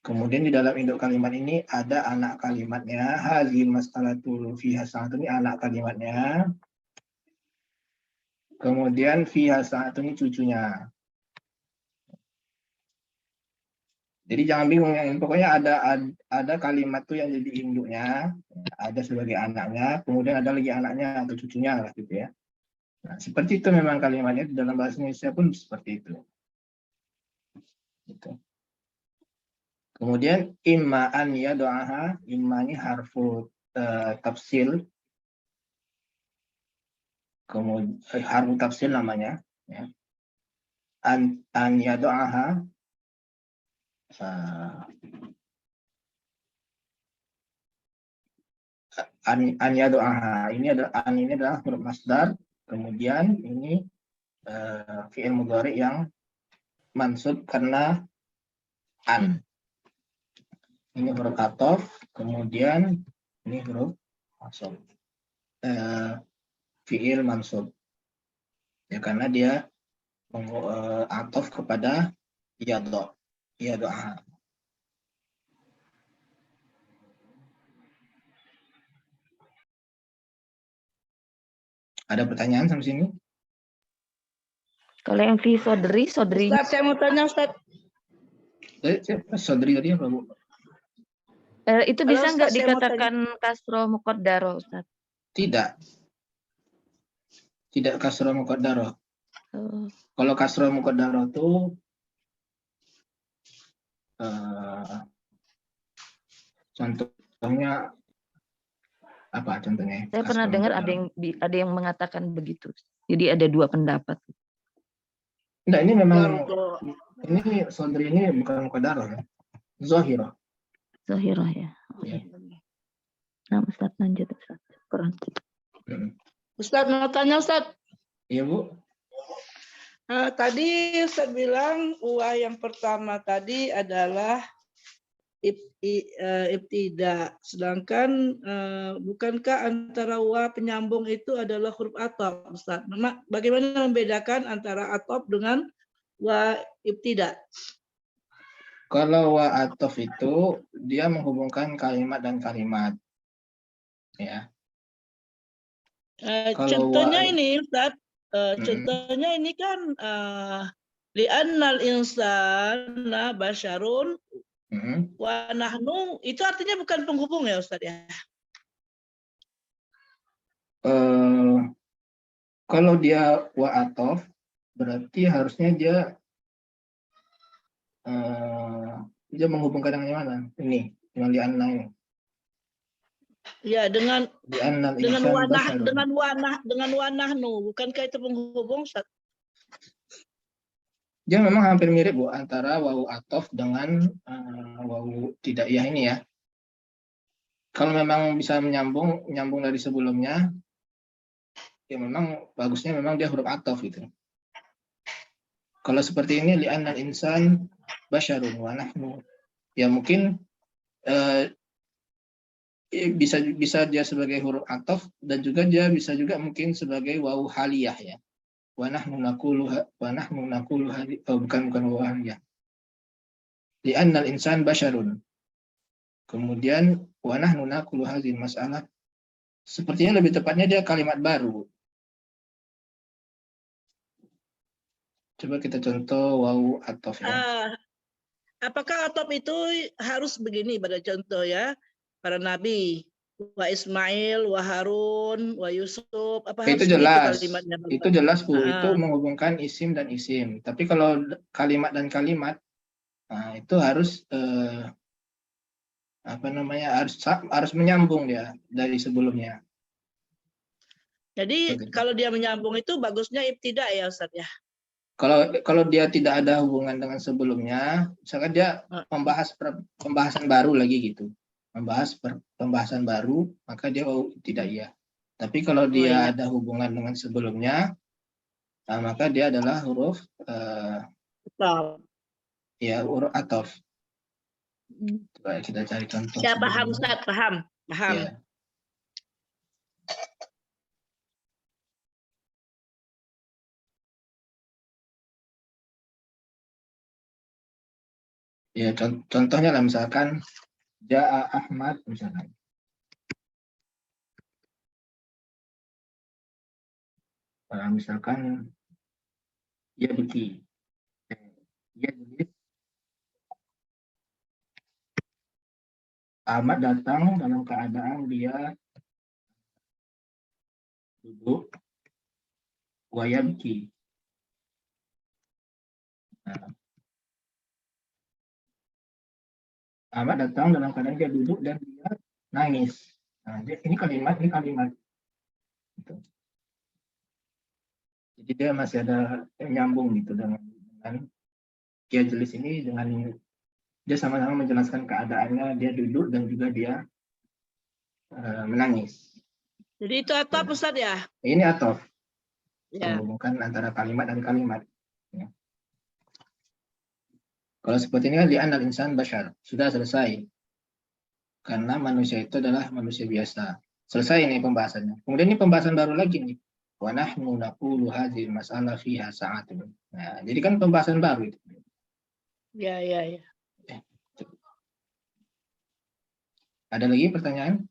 Kemudian di dalam induk kalimat ini ada anak kalimatnya, hadhihi mas'alatu fiha sa'atun, ini anak kalimatnya. Kemudian fiha sa'atun ini cucunya. Jadi jangan bingung ya, pokoknya ada kalimat tuh yang jadi induknya, ada sebagai anaknya, kemudian ada lagi anaknya atau cucunya lah gitu ya. Nah, seperti itu memang kalimatnya di dalam bahasa Indonesia pun seperti itu. Gitu. Kemudian imma an yadu'aha, imma ini harfu tafsil. Kemudian harfu tafsil namanya ya. An yadu'aha an yadu'aha ini adalah huruf masdar. Kemudian ini fi'il mudhari yang mansub karena an. Ini huruf athof, kemudian ini huruf mansub. Fi'il mansub. Ya karena dia athof kepada yadu'aha. Ada pertanyaan sampai sini? Kalau yang fi sodri. Ustaz, saya mau tanya Ustaz. Sodri tadi apa Bu? Itu Halo, bisa nggak Ustaz, saya mau dikatakan kasro muqaddaro, Ustaz? Tidak kasro muqaddaro. Oh. Kalau kasro muqaddaro itu contohnya apa contohnya? Saya pernah dengar ada yang mengatakan begitu. Jadi ada dua pendapat. Enggak, ini memang ini sodri ini bukan muqaddaro ya. Zahirah. Zahirah ya. Oh, Ya. Nah, Ustaz lanjut Ustaz. Kurang. Ustaz mau tanya Ustaz. Iya Bu. Tadi Ustaz bilang wa yang pertama tadi adalah ibtida, sedangkan bukankah antara wa penyambung itu adalah huruf athof, Ustaz? Bagaimana membedakan antara athof dengan wa ibtida? Kalau wa atof itu dia menghubungkan kalimat dan kalimat, ya. Kalau Contohnya wa, ini Ustaz, Mm-mm, contohnya ini kan li'annal insana basyarun mm-mm. wa nahnu, itu artinya bukan penghubung ya Ustaz ya? Eh, kalau dia wa atof berarti harusnya dia menghubungkan dengan yang mana? Ini, dengan li'anna ini. Ya, dengan Li'annal insan basyarun. dengan wanahnu, bukankah itu penghubung Ustaz? Dia memang hampir mirip, Bu, antara wawu atof dengan wawu tidak iya ini ya. Kalau memang bisa menyambung dari sebelumnya, ya memang bagusnya memang dia huruf atof gitu. Kalau seperti ini li'annal insan basyarun wa nahnu, ya mungkin bisa dia sebagai huruf atof dan juga dia bisa juga mungkin sebagai wawu haliyah ya. Wa nahnu naqulu bukan wawu haliyah. Li'annal insan basyarun. Kemudian wa nahnu naqulu hadhihi masalah. Sepertinya lebih tepatnya dia kalimat baru. Coba kita contoh wawu atof ya. Apakah atop itu harus begini pada contoh ya, para nabi, wa Ismail, wa Harun, wa Yusuf, apa Itu harus begitu jelas. kalimatnya? Itu jelas, Bu. Itu Ah, menghubungkan isim dan isim. Tapi kalau kalimat dan kalimat, nah, itu harus harus menyambung dia dari sebelumnya. jadi Begitu. kalau dia menyambung itu bagusnya ibtidak ya Ustaz ya? Kalau dia tidak ada hubungan dengan sebelumnya, misalkan dia membahas pembahasan baru lagi gitu, membahas pembahasan baru, maka dia tidak iya. Tapi kalau dia iya. ada hubungan dengan sebelumnya, nah, maka dia adalah huruf Betul. huruf atof. Coba kita cari contoh Ya paham sebelumnya. Ustaz, paham. Ya. Ya, contohnya lah misalkan Ja'a Ahmad misalkan. Misalkan ya begini. Ya jadi Ahmad datang dalam keadaan dia duduk wayabki. Nah, Ahmad datang dalam keadaan dia duduk dan dia nangis. Nah, ini kalimat. Gitu. Jadi dia masih ada nyambung gitu dengan dia jelis ini dengan dia sama-sama menjelaskan keadaannya, dia duduk dan juga dia menangis. Jadi itu atop Ustaz ya? Ini atof, Ya. menghubungkan antara kalimat dan kalimat. Ya. Kalau seperti ini kan li'annal insan basyar, sudah selesai. Karena manusia itu adalah manusia biasa. Selesai ini pembahasannya. Kemudian ini pembahasan baru lagi nih. Wa nahnu naqulu hadhihi masalah fiha sa'atun. Nah, jadi kan pembahasan baru itu. Ya. Ada lagi pertanyaan?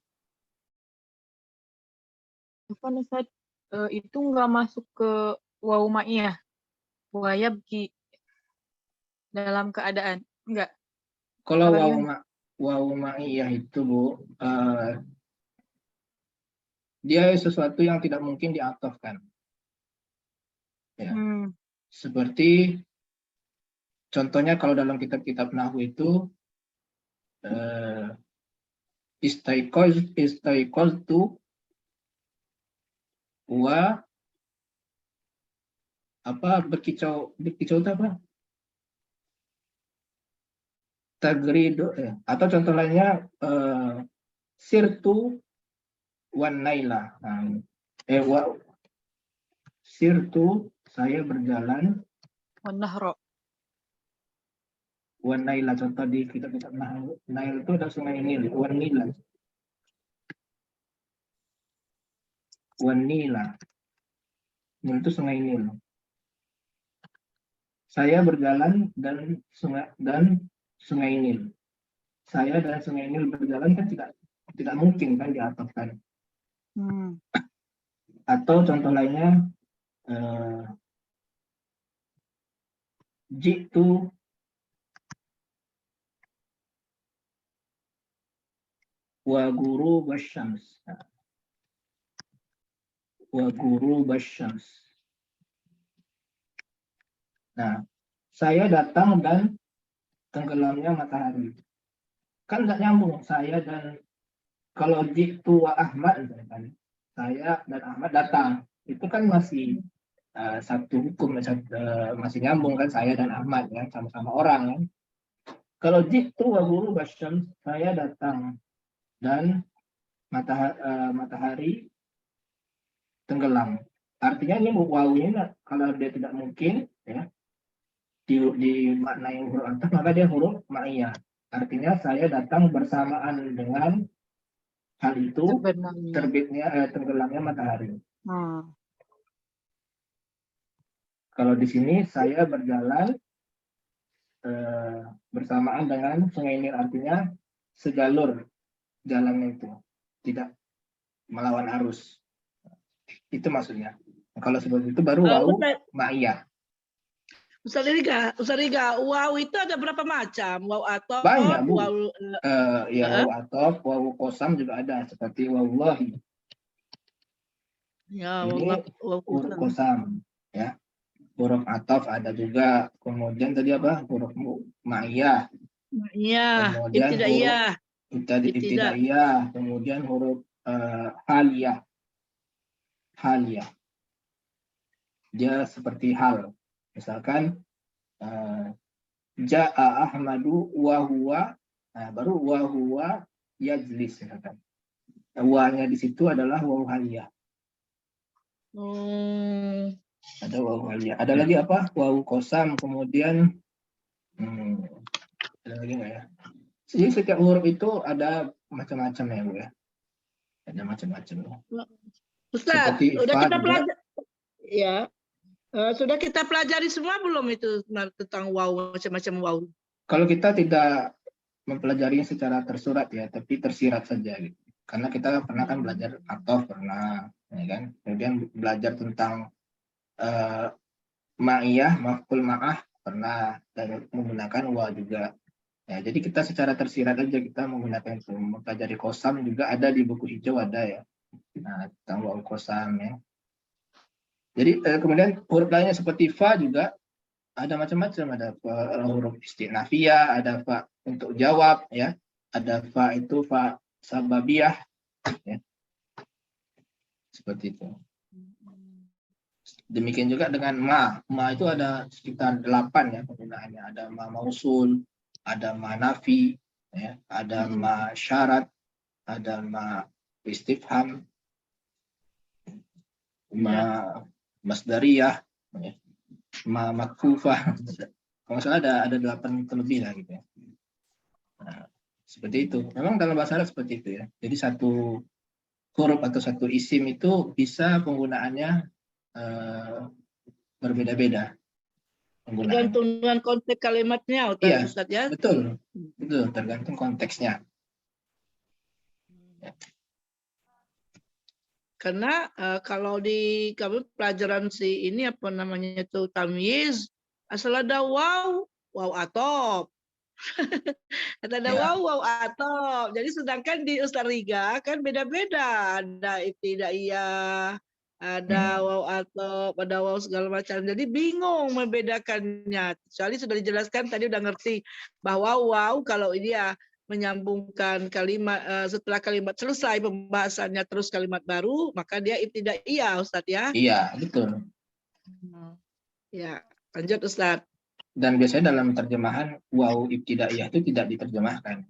Ustaz, itu nggak masuk ke wawu ma'iyah, wayabki dalam keadaan, enggak? Kalau Apa wawu ma'iyah itu, Bu, dia sesuatu yang tidak mungkin diatofkan. Ya. Seperti contohnya kalau dalam kitab-kitab nahwu itu istaiqaztu wa berkicau itu apa? Tagrido atau contoh lainnya sirtu wan naila. Sirtu saya berjalan Nahro. wan naila, contoh di kitab-kitab nahwu. Nail itu ada sungai Nil, wan nila. Wan nila. Nil itu sungai Nil. Saya berjalan dan Sungai Nil. Saya dan Sungai Nil berjalan kan tidak mungkin kan diatofkan. Atau contoh lainnya, jitu wa guru basyams. Wa guru basyams. Nah, saya datang dan tenggelamnya matahari. Kan nggak nyambung saya dan kalau jitu wa Ahmad kan, saya dan Ahmad datang. Itu kan masih satu hukum, masih nyambung kan, saya dan Ahmad ya, sama-sama orang kan. Kalau jitu wa guru basyams, saya datang dan matahari tenggelam. Artinya ini wawunya kalau dia tidak mungkin ya dimaknai huruf ataf, maka dia huruf ma'iyah. Artinya saya datang bersamaan dengan hal itu Sebenarnya. terbitnya tenggelamnya matahari. Kalau di sini saya berjalan bersamaan dengan Sungai Nil, artinya sejalur jalannya itu, tidak melawan arus. Itu maksudnya. Kalau seperti itu baru wawu ma'iyah. Ustaz Riga, waw itu ada berapa macam? Waw atau Banyak, Bu. waw Wawu atof, wawu qasam juga ada, seperti wallahi. ya, Ini waw huruf qasam ya. Huruf atof ada juga. Kemudian tadi apa? Huruf ma'iyah. Iya, Kemudian ibtidaiyah. ibtidaiyah, kemudian huruf haliyah. Haliyah. Dia seperti hal. Misalkan ja'a Ahmadu wa huwa, baru wa huwa yajlis misalkan. Wa-nya di situ adalah wawu haliyah. Ada wawu haliyah. Ada lagi apa? Wawu qasam, kemudian ada lagi nggak ya? Jadi setiap huruf itu ada macam-macam ya, Bu ya. Ada macam-macam. Ustaz, Seperti udah fa kita juga. pelajari ya. Sudah kita pelajari semua belum itu tentang waw, macam-macam waw? Kalau kita tidak mempelajarinya secara tersurat ya, tapi tersirat saja gitu. Karena kita pernah kan belajar atof, pernah ya kan. Kemudian belajar tentang ma'iyah, maf'ul ma'ah, pernah, dan menggunakan wa juga. Ya, jadi kita secara tersirat aja kita menggunakan itu. Mempelajari qasam juga ada di buku hijau, ada ya. Nah, tentang waw qasam ya. Jadi kemudian huruf lainnya seperti fa juga ada macam-macam, ada huruf istinafiyah, ada fa untuk jawab ya, ada fa itu fa sababiyah ya. Seperti itu. Demikian juga dengan ma itu ada sekitar 8 ya penggunaannya. Ada ma mausul, ada ma nafi ya, ada ma syarat, ada ma istifham, ma masdariyah, ya. Ma makfufah. Kalau salah ada 8 terlebih lah gitu ya. Nah, seperti itu. Memang dalam bahasa Arab seperti itu ya. Jadi satu huruf atau satu isim itu bisa penggunaannya berbeda-beda. Tergantung dengan konteks kalimatnya, Ustaz ya. Betul, tergantung konteksnya. Ya. Karena kalau di kami pelajaran ini apa namanya itu tamyiz, asal ada waw atof. Ada waw atof. Jadi sedangkan di Ustaz Riga kan beda-beda, ada ibtidaiyah, ada waw atof, ada waw segala macam. Jadi bingung membedakannya. Kecuali sudah dijelaskan tadi, udah ngerti bahwa waw kalau dia menyambungkan kalimat setelah kalimat selesai pembahasannya terus kalimat baru, maka dia ibtidaiyah, Ustaz ya. Iya, betul. Ya, lanjut Ustaz. Dan biasanya dalam terjemahan waw ibtidaiyah itu tidak diterjemahkan.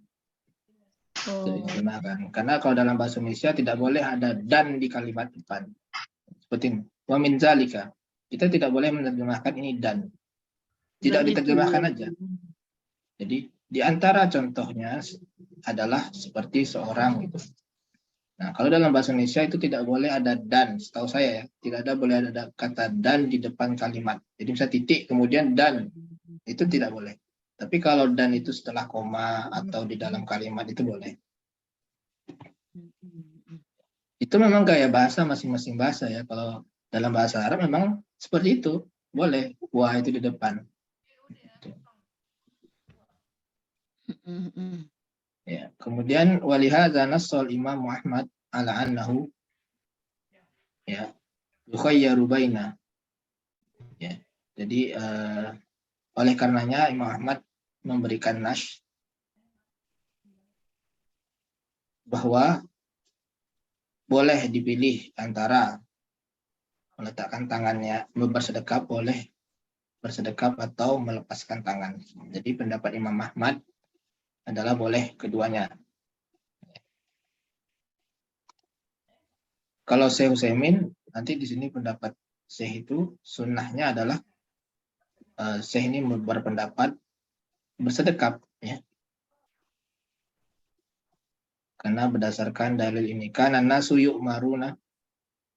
Karena kalau dalam bahasa Indonesia tidak boleh ada dan di kalimat depan. Seperti wa min zalika. Kita tidak boleh menerjemahkan ini dan. Tidak diterjemahkan aja. Jadi di antara contohnya adalah seperti seorang gitu. Nah, kalau dalam bahasa Indonesia itu tidak boleh ada dan, setahu saya ya, tidak boleh ada kata dan di depan kalimat. Jadi bisa titik kemudian dan, itu tidak boleh. Tapi kalau dan itu setelah koma atau di dalam kalimat itu boleh. Itu memang gaya bahasa masing-masing bahasa ya. Kalau dalam bahasa Arab memang seperti itu, boleh wa itu di depan. Ya, kemudian walihadza nassal Imam Ahmad ala annahu ya yukhayyaru baina. Ya. Jadi oleh karenanya Imam Ahmad memberikan nas bahwa boleh dipilih antara meletakkan tangannya bersedekap, boleh bersedekap atau melepaskan tangan. Jadi pendapat Imam Ahmad adalah boleh keduanya. Kalau Syekh Utsaimin, nanti di sini pendapat Syekh itu sunnahnya adalah Syekh ini berpendapat bersedekap, ya. Karena berdasarkan dalil ini, kana nasu yu'maruna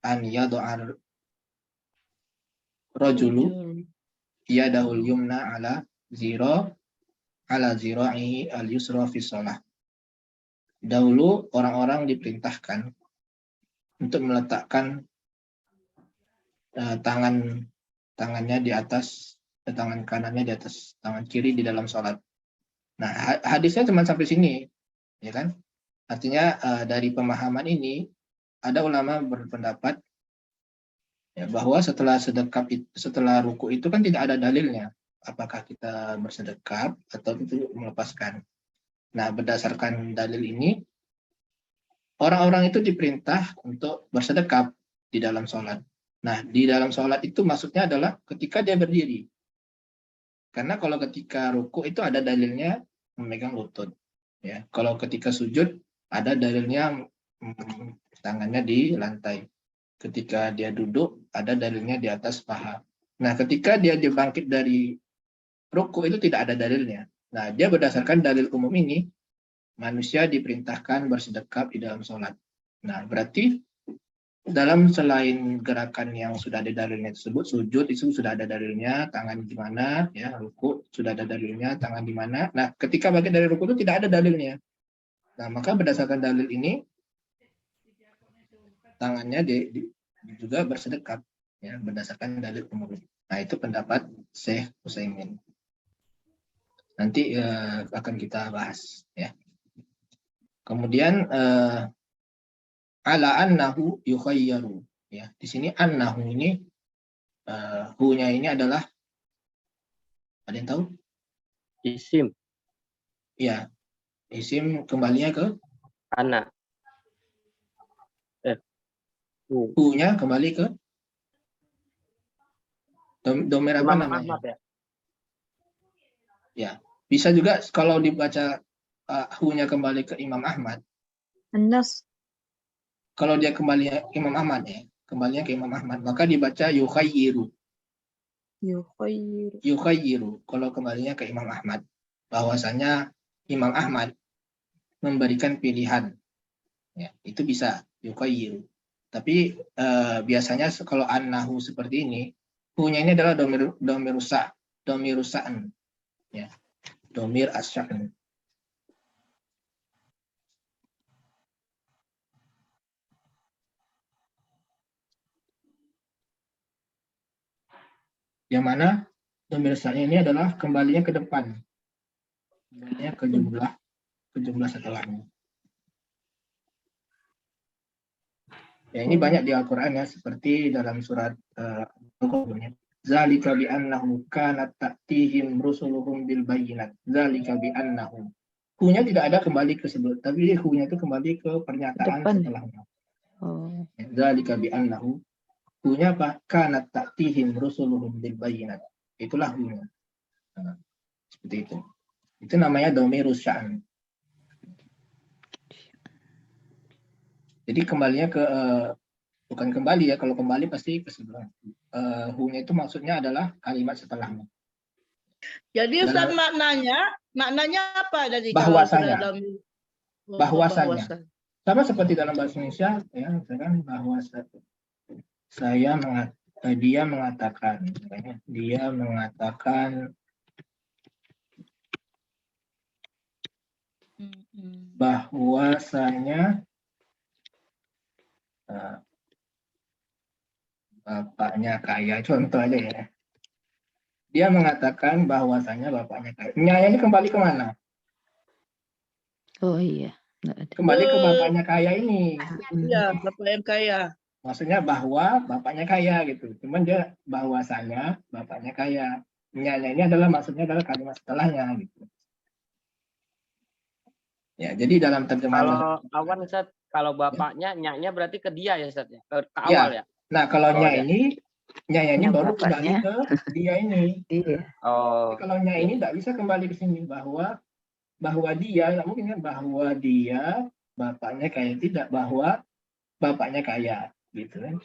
an yadu'ar rajulu yadahul yumna ala zira'ihi al-yusra fi shalah. Dahulu orang-orang diperintahkan untuk meletakkan tangannya di atas tangan kanannya di atas tangan kiri di dalam sholat. Nah, hadisnya cuma sampai sini, ya kan? Artinya dari pemahaman ini ada ulama berpendapat ya, bahwa setelah ruku itu kan tidak ada dalilnya. Apakah kita bersedekap atau itu melepaskan. Nah, berdasarkan dalil ini, orang-orang itu diperintah untuk bersedekap di dalam sholat. Nah, di dalam sholat itu maksudnya adalah ketika dia berdiri. Karena kalau ketika ruku itu ada dalilnya memegang lutut. Ya, kalau ketika sujud ada dalilnya tangannya di lantai. Ketika dia duduk ada dalilnya di atas paha. Nah, ketika dia bangkit dari ruku itu tidak ada dalilnya. Nah, dia berdasarkan dalil umum ini, manusia diperintahkan bersedekap di dalam sholat. Nah, berarti dalam selain gerakan yang sudah ada dalilnya tersebut, sujud itu sudah ada dalilnya, tangan di mana, ya, ruku sudah ada dalilnya, tangan di mana. Nah, ketika bangkit dari ruku itu tidak ada dalilnya. Nah, maka berdasarkan dalil ini, tangannya juga bersedekap, ya, berdasarkan dalil umum. Nah, itu pendapat Syekh Utsaimin. Nanti akan kita bahas, ya. Kemudian ala annahu yukhayyaru, ya. Di sini annahu ini hu-nya ini adalah, ada yang tahu? Isim. Ya. Isim kembalinya ke Ana. hu-nya kembali ke domir apa Imam namanya? Ahmad ya. Ya. Bisa juga kalau dibaca hu-nya kembali ke Imam Ahmad. Anas. Kalau dia kembali Imam Ahmad, ya, kembalinya ke Imam Ahmad, maka dibaca yukhayyiru. Yukhayyiru. Kalau kembalinya ke Imam Ahmad, bahwasanya Imam Ahmad memberikan pilihan, ya, itu bisa yukhayyiru. Tapi biasanya kalau annahu seperti ini, hu-nya ini adalah domir rusa'an, ya, domir as-sya'an. Yang mana domir rusa'an ini adalah kembalinya ke depan, kembalinya ke jumlah setelahnya. Ya, ini banyak di Al-Quran, ya, seperti dalam surat Al-Qur'an. Zalika bi annahu kanat ta'tihim rusuluhum bil bayyinat. Zalika bi annahu. Hu-nya tidak ada kembali ke sebelum, tapi hu-nya itu kembali ke pernyataan Depan. setelahnya. Oh. Zalika bi annahu. Hu-nya apa? Kanat ta'tihim rusuluhum bil bayyinat. Itulah hu-nya. Nah, seperti itu. Itu namanya dhamirus sya'an. Jadi kembalinya ke bukan kembali, ya, kalau kembali pasti ke sebelum. Hu-nya itu maksudnya adalah kalimat setelahnya. Jadi Ustaz, maknanya apa dari Bahwasanya. kalau sudah Bahwasanya. Sama seperti dalam bahasa Indonesia, ya, misalkan bahwa dia mengatakan bahwasanya bapaknya kaya, contoh aja ya. Dia mengatakan bahwasanya bapaknya kaya. Nya ini kembali ke mana? Oh iya, nggak ada. Kembali ke bapaknya kaya ini. Iya, bapak yang kaya. Maksudnya bahwa bapaknya kaya gitu. Cuman dia bahwasanya bapaknya kaya. Nya ini adalah maksudnya adalah kalimat setelahnya gitu. Ya, jadi dalam terjemahan Kalau awan Ustaz, kalau bapaknya nyaknya berarti ke dia ya Ustaz ya? Ke Ya. awal ya? Nah, kalau Oh, nya ya. ini Nya baru kembali bapaknya. ke dia ini. Iya. Oh. Tapi kalau nya ini tidak bisa kembali ke sini bahwa dia, nggak mungkin kan bahwa dia bapaknya kaya, tidak bahwa bapaknya kaya gitu kan.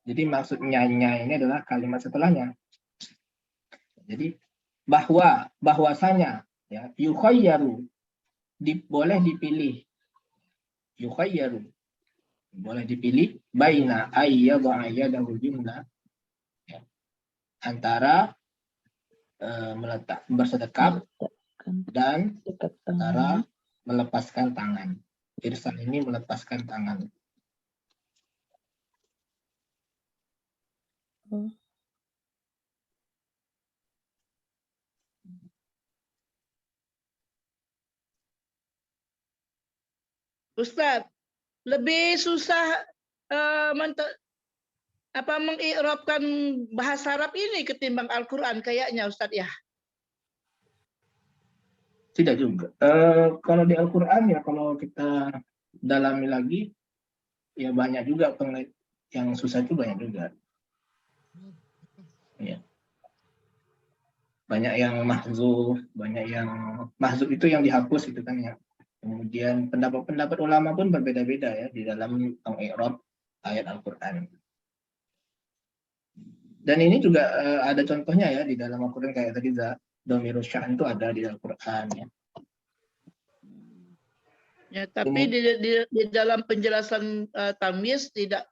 Jadi maksudnya ini adalah kalimat setelahnya. Jadi bahwasanya ya yukhayyaru boleh dipilih, yukhayyaru boleh dipilih baina ayyadha ayyadahu jumlah ya, antara meletak bersedekap dan antara melepaskan tangan. Irsal ini melepaskan tangan. Ustadz, lebih susah mengikrabkan bahasa Arab ini ketimbang Al-Quran kayaknya Ustadz ya. Tidak juga. Kalau di Al-Quran ya, kalau kita dalami lagi, ya banyak juga yang susah itu banyak juga. Ya. Banyak yang mahzuf, itu yang dihapus itu kan ya. Kemudian pendapat ulama pun berbeda-beda ya di dalam mengikrab ayat Al-Quran. Dan ini juga ada contohnya ya di dalam Al-Quran kayak tadi Dhamirus Sya'an itu ada di Al-Quran ya. Ya, tapi di dalam penjelasan tamyiz tidak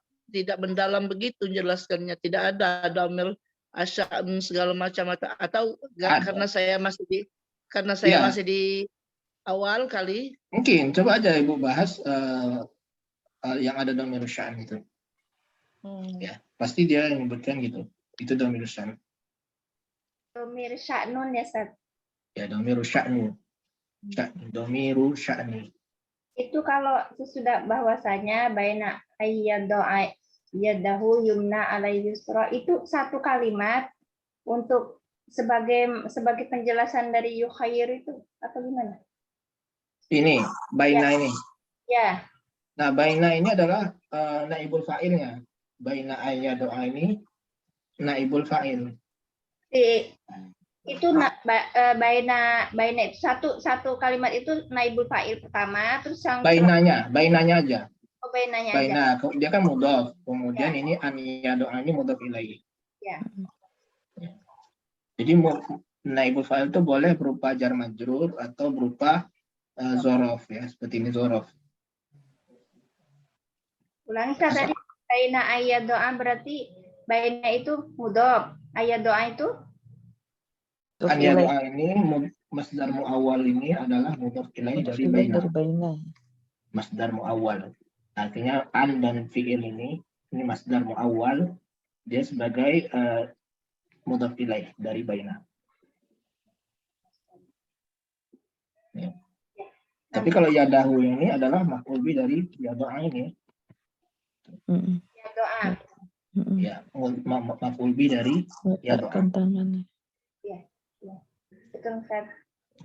mendalam begitu menjelaskannya. Tidak ada dhamir asya'an segala macam atau karena saya masih di awal kali. Mungkin coba aja Ibu bahas yang ada Dhamirus Sya'an itu. Ya, pasti dia menyebutkan gitu. Itu Dhamirus Sya'an. Dhamirus Sya'nun ya, Ustaz. Ya, Dhamirus Sya'nu. Dhamirus Sya'ni. Itu kalau sesudah bahwasanya baina ayyadahu yumna alaihi yusra, itu satu kalimat untuk sebagai penjelasan dari yukhayir itu atau gimana? Ini baina ini. Ya. Nah, baina ini adalah naibul fa'ilnya. Baina ayyadahu ini naibul fa'il. Itu baina itu satu kalimat itu naibul fa'il pertama, terus yang bainanya aja. Oh, bainanya baina aja. Dia kan mudhaf, kemudian ini aniyah doa ini mudhaf ilaihi. Ya. Jadi naibul fa'il itu boleh berupa jar majrur atau berupa zorof ya, seperti ini zorof. Ulangi kan tadi baina ayat doa berarti baina itu mudhaf, ayat doa itu Aniyah doa ini masdar muawwal ini adalah mudhaf ilaihi dari baina. Masdar muawwal. Artinya an dan fi'il ini masdar muawwal, dia sebagai mudhaf ilaihi dari baina. Ya. Tapi kalau yadahu ini adalah maf'ul bi dari ya doa ini. Ya doa. Ya, maf'ul bi dari ya doa. Ya. Betul, Ustaz.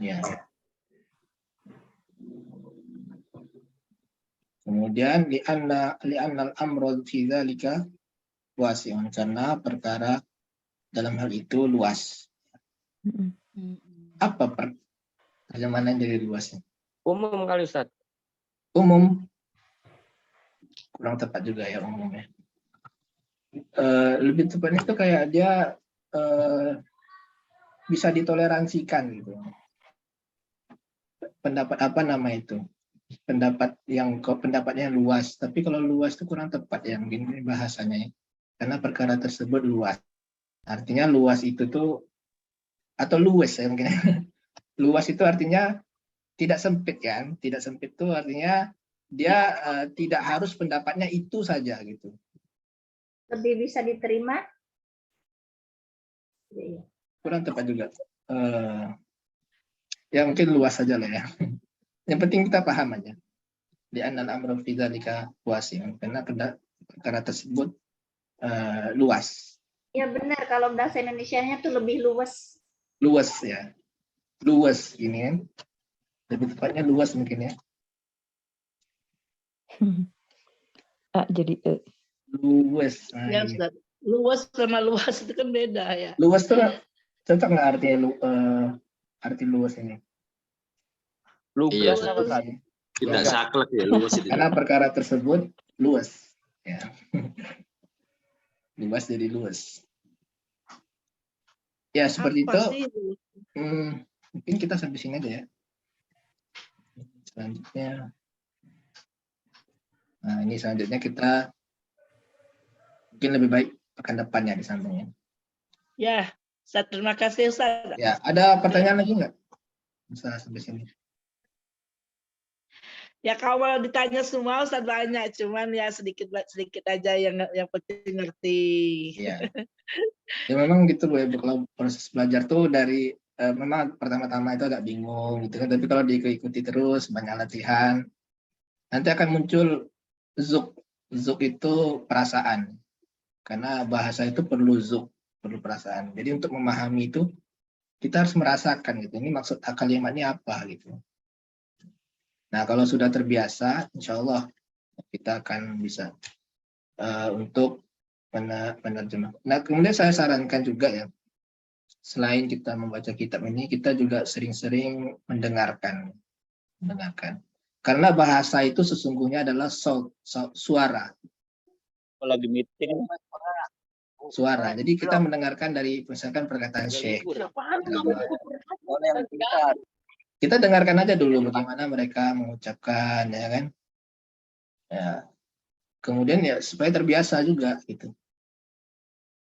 Ya. Kemudian li'anna al-amru fi dzalika wasi'un, karena perkara dalam hal itu luas. Apa terjemahan dari luasnya? Umum kali Ustaz. Umum. Kurang tepat juga ya umumnya. Lebih tepatnya itu kayak dia bisa ditoleransikan gitu. Pendapat apa nama itu? Pendapatnya luas, tapi kalau luas itu kurang tepat ya mungkin bahasanya ya. Karena perkara tersebut luas. Artinya luas itu tuh atau luwes ya mungkin. Luas itu artinya tidak sempit kan? Tidak sempit itu artinya dia tidak harus pendapatnya itu saja gitu. Lebih bisa diterima. Iya. Kurang tepat juga. Ya mungkin luas saja lah ya. Yang penting kita paham aja. Di annal amru fi dzalika wasi', karena perkara tersebut luas. Ya benar, kalau bahasa Indonesianya tuh lebih luas. Luas ya. Luas ini kan. Lebih tepatnya luas mungkin ya. Jadi Luas. Nah, Ya ini. Ustaz. Luas sama luas itu kan beda ya. Luas tuh cocok nggak artinya arti luas ini? Lugas Iya. apa tadi? Tidak Luas. saklek ya, luas itu. Karena perkara tersebut luas. Ya. Luas jadi luas. Ya seperti Apa itu. sih? Mungkin kita sampai sini aja ya. Selanjutnya. Nah ini selanjutnya kita mungkin lebih baik pekan depannya di sampingnya. Ya, Ustaz, terima kasih Ustaz. Ya, ada pertanyaan lagi nggak? Bisa sampai sini. Ya kalau ditanya semua Ustaz banyak, cuman ya sedikit aja yang penting ngerti. Iya. Ya memang gitu loh ya, kalau proses belajar tuh dari memang pertama-tama itu agak bingung gitu kan, tapi kalau diikuti terus banyak latihan, nanti akan muncul zuk. Zuk itu perasaan. Karena bahasa itu perlu zuk, perlu perasaan. Jadi untuk memahami itu kita harus merasakan gitu. Ini maksud kalimatnya apa gitu. Nah, kalau sudah terbiasa, insya Allah kita akan bisa untuk penerjemah. Nah, kemudian saya sarankan juga ya, selain kita membaca kitab ini, kita juga sering-sering mendengarkan. Karena bahasa itu sesungguhnya adalah suara. Kalau lagi meeting. Suara. Jadi kita mendengarkan dari misalkan perkataan Syekh. Kita dengarkan aja dulu bagaimana mereka mengucapkan, ya kan? Ya. Kemudian ya supaya terbiasa juga gitu.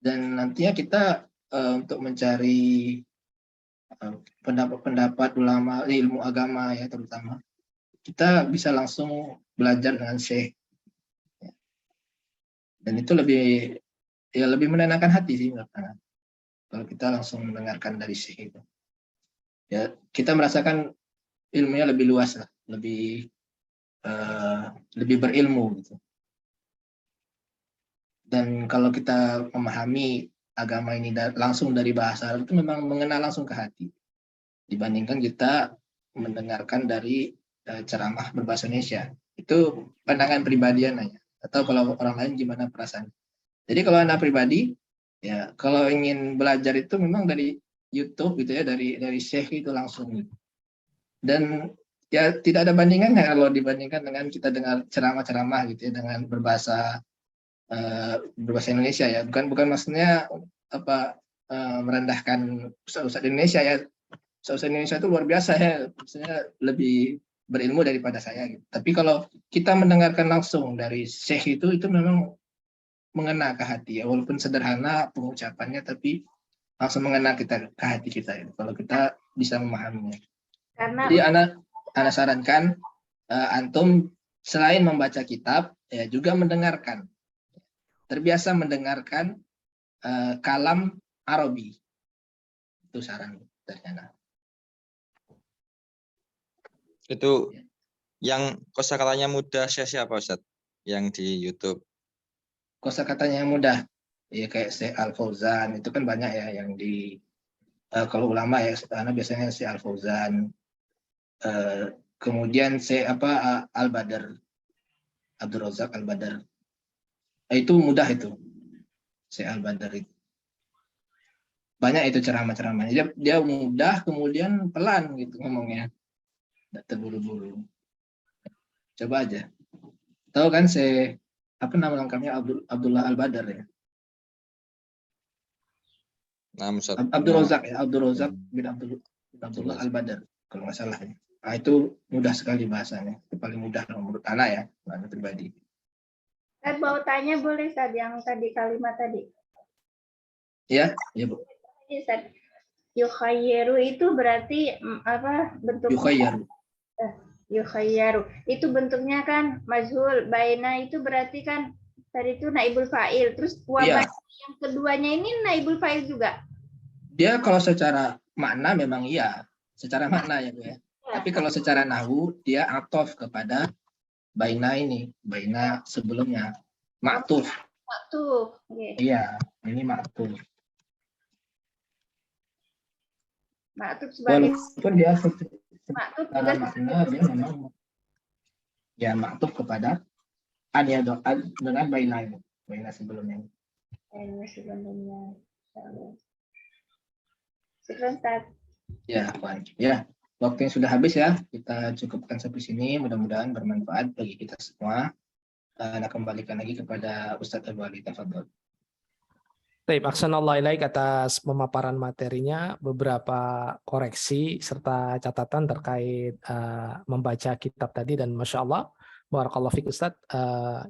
Dan nantinya kita untuk mencari pendapat-pendapat ulama ilmu agama ya terutama, kita bisa langsung belajar dengan Syekh. Dan itu lebih menenangkan hati sih menurut saya. Kalau kita langsung mendengarkan dari Syekh itu. Ya, kita merasakan ilmunya lebih luas lah, lebih berilmu gitu. Dan kalau kita memahami agama ini langsung dari bahasa Arab itu memang mengena langsung ke hati. Dibandingkan kita mendengarkan dari ceramah berbahasa Indonesia. Itu pandangan pribadi aja. Atau kalau orang lain gimana perasaan. Jadi kalau anak pribadi, ya kalau ingin belajar itu memang dari YouTube gitu ya, dari Syekh itu langsung. Gitu. Dan ya tidak ada bandingannya kalau dibandingkan dengan kita dengar ceramah-ceramah gitu ya dengan berbahasa Indonesia ya. Bukan maksudnya merendahkan ustaz Indonesia ya. Ustaz Indonesia itu luar biasa ya, maksudnya lebih berilmu daripada saya gitu. Tapi kalau kita mendengarkan langsung dari Syekh itu memang mengena ke hati ya, walaupun sederhana pengucapannya tapi langsung mengena ke hati kita ya, kalau kita bisa memahaminya. Karena jadi anak sarankan antum selain membaca kitab ya juga mendengarkan, terbiasa mendengarkan kalam Arabi, itu saran dari anak. Itu yang kosakatanya mudah siapa Ustaz? Yang di YouTube. Kosakatanya yang mudah, ya kayak Syekh Al-Fauzan itu kan banyak ya yang di kalau ulama ya, karena biasanya Syekh Al-Fauzan, kemudian Syekh Al-Badr, Abdul Razak Al-Badr, itu mudah itu, Syekh Al-Badr itu banyak itu ceramah-ceramahnya. Dia mudah, kemudian pelan gitu ngomongnya, tidak terburu-buru. Coba aja. Tahu kan apa nama lengkapnya? Abdullah Al-Badr ya. Abdul Razak ya, Abdul Razak bin Abdullah Al-Badr kalau nggak salah ya. Nah, itu mudah sekali bahasanya. Itu paling mudah menurut anak ya, anak pribadi. saya mau tanya boleh Ustaz yang tadi kalimat tadi? Ya, ya Bu. Ustaz, yukhayyiru itu berarti apa bentuknya? Yukhayyaru. Yukhayyaru. Itu bentuknya kan majhul. Baina itu berarti kan tadi itu naibul fa'il. Terus Iya. yang keduanya ini naibul fa'il juga. Dia kalau secara makna memang iya, secara makna ya Bu ya. Tapi kalau secara nahwu dia atof kepada baina ini, baina sebelumnya. Ma'tuf. Maktub. Oke. Iya, ini ma'tuf. Maktub sebagai Walaupun dia maktub secara juga makna dia memang ya ma'tuf kepada an ya dengan baina ini, baina sebelumnya. sebelumnya. Syukran, Ustaz. Ya, baik. Ya, waktunya sudah habis ya. Kita cukupkan sampai sini. Mudah-mudahan bermanfaat bagi kita semua. Nah, kembalikan lagi kepada Ustadz Abu Ali. Tafadhol. Baik, ahsanallahu ilaik atas pemaparan materinya, beberapa koreksi serta catatan terkait membaca kitab tadi, dan Masya Allah, barakallahu fiik Ustaz,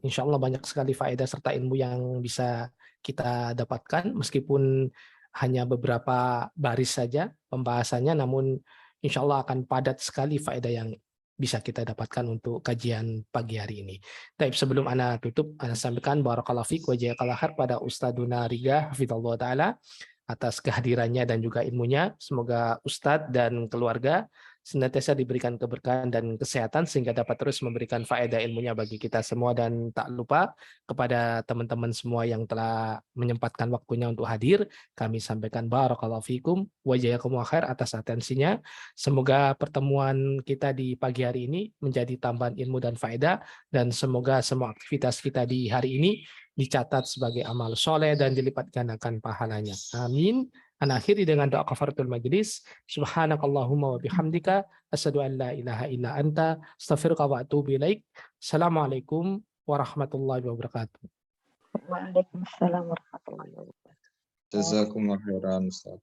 insya Allah banyak sekali faedah serta ilmu yang bisa kita dapatkan, meskipun hanya beberapa baris saja pembahasannya, namun insya Allah akan padat sekali faedah yang bisa kita dapatkan untuk kajian pagi hari ini. Tapi sebelum Ana tutup, Ana sampaikan barakallahu fiik wa jazakallahu khair pada Ustadzuna Riga hafizallahu taala atas kehadirannya dan juga ilmunya. Semoga Ustadz dan keluarga senantiasa diberikan keberkahan dan kesehatan sehingga dapat terus memberikan faedah ilmunya bagi kita semua, dan tak lupa kepada teman-teman semua yang telah menyempatkan waktunya untuk hadir, kami sampaikan barakallahu fikum wa jazakumullahu khair atas atensinya. Semoga pertemuan kita di pagi hari ini menjadi tambahan ilmu dan faedah, dan semoga semua aktivitas kita di hari ini dicatat sebagai amal soleh dan dilipat gandakan pahalanya. Amin. Ana akhiri dengan doa kafaratul majlis. Subhanakallahumma wa bihamdika asyhadu an la ilaha illa anta astaghfiruka wa atubu ilaik. Assalamualaikum warahmatullahi wabarakatuh. Waalaikumsalam warahmatullahi wabarakatuh. Jazakumullah khairan Ustaz.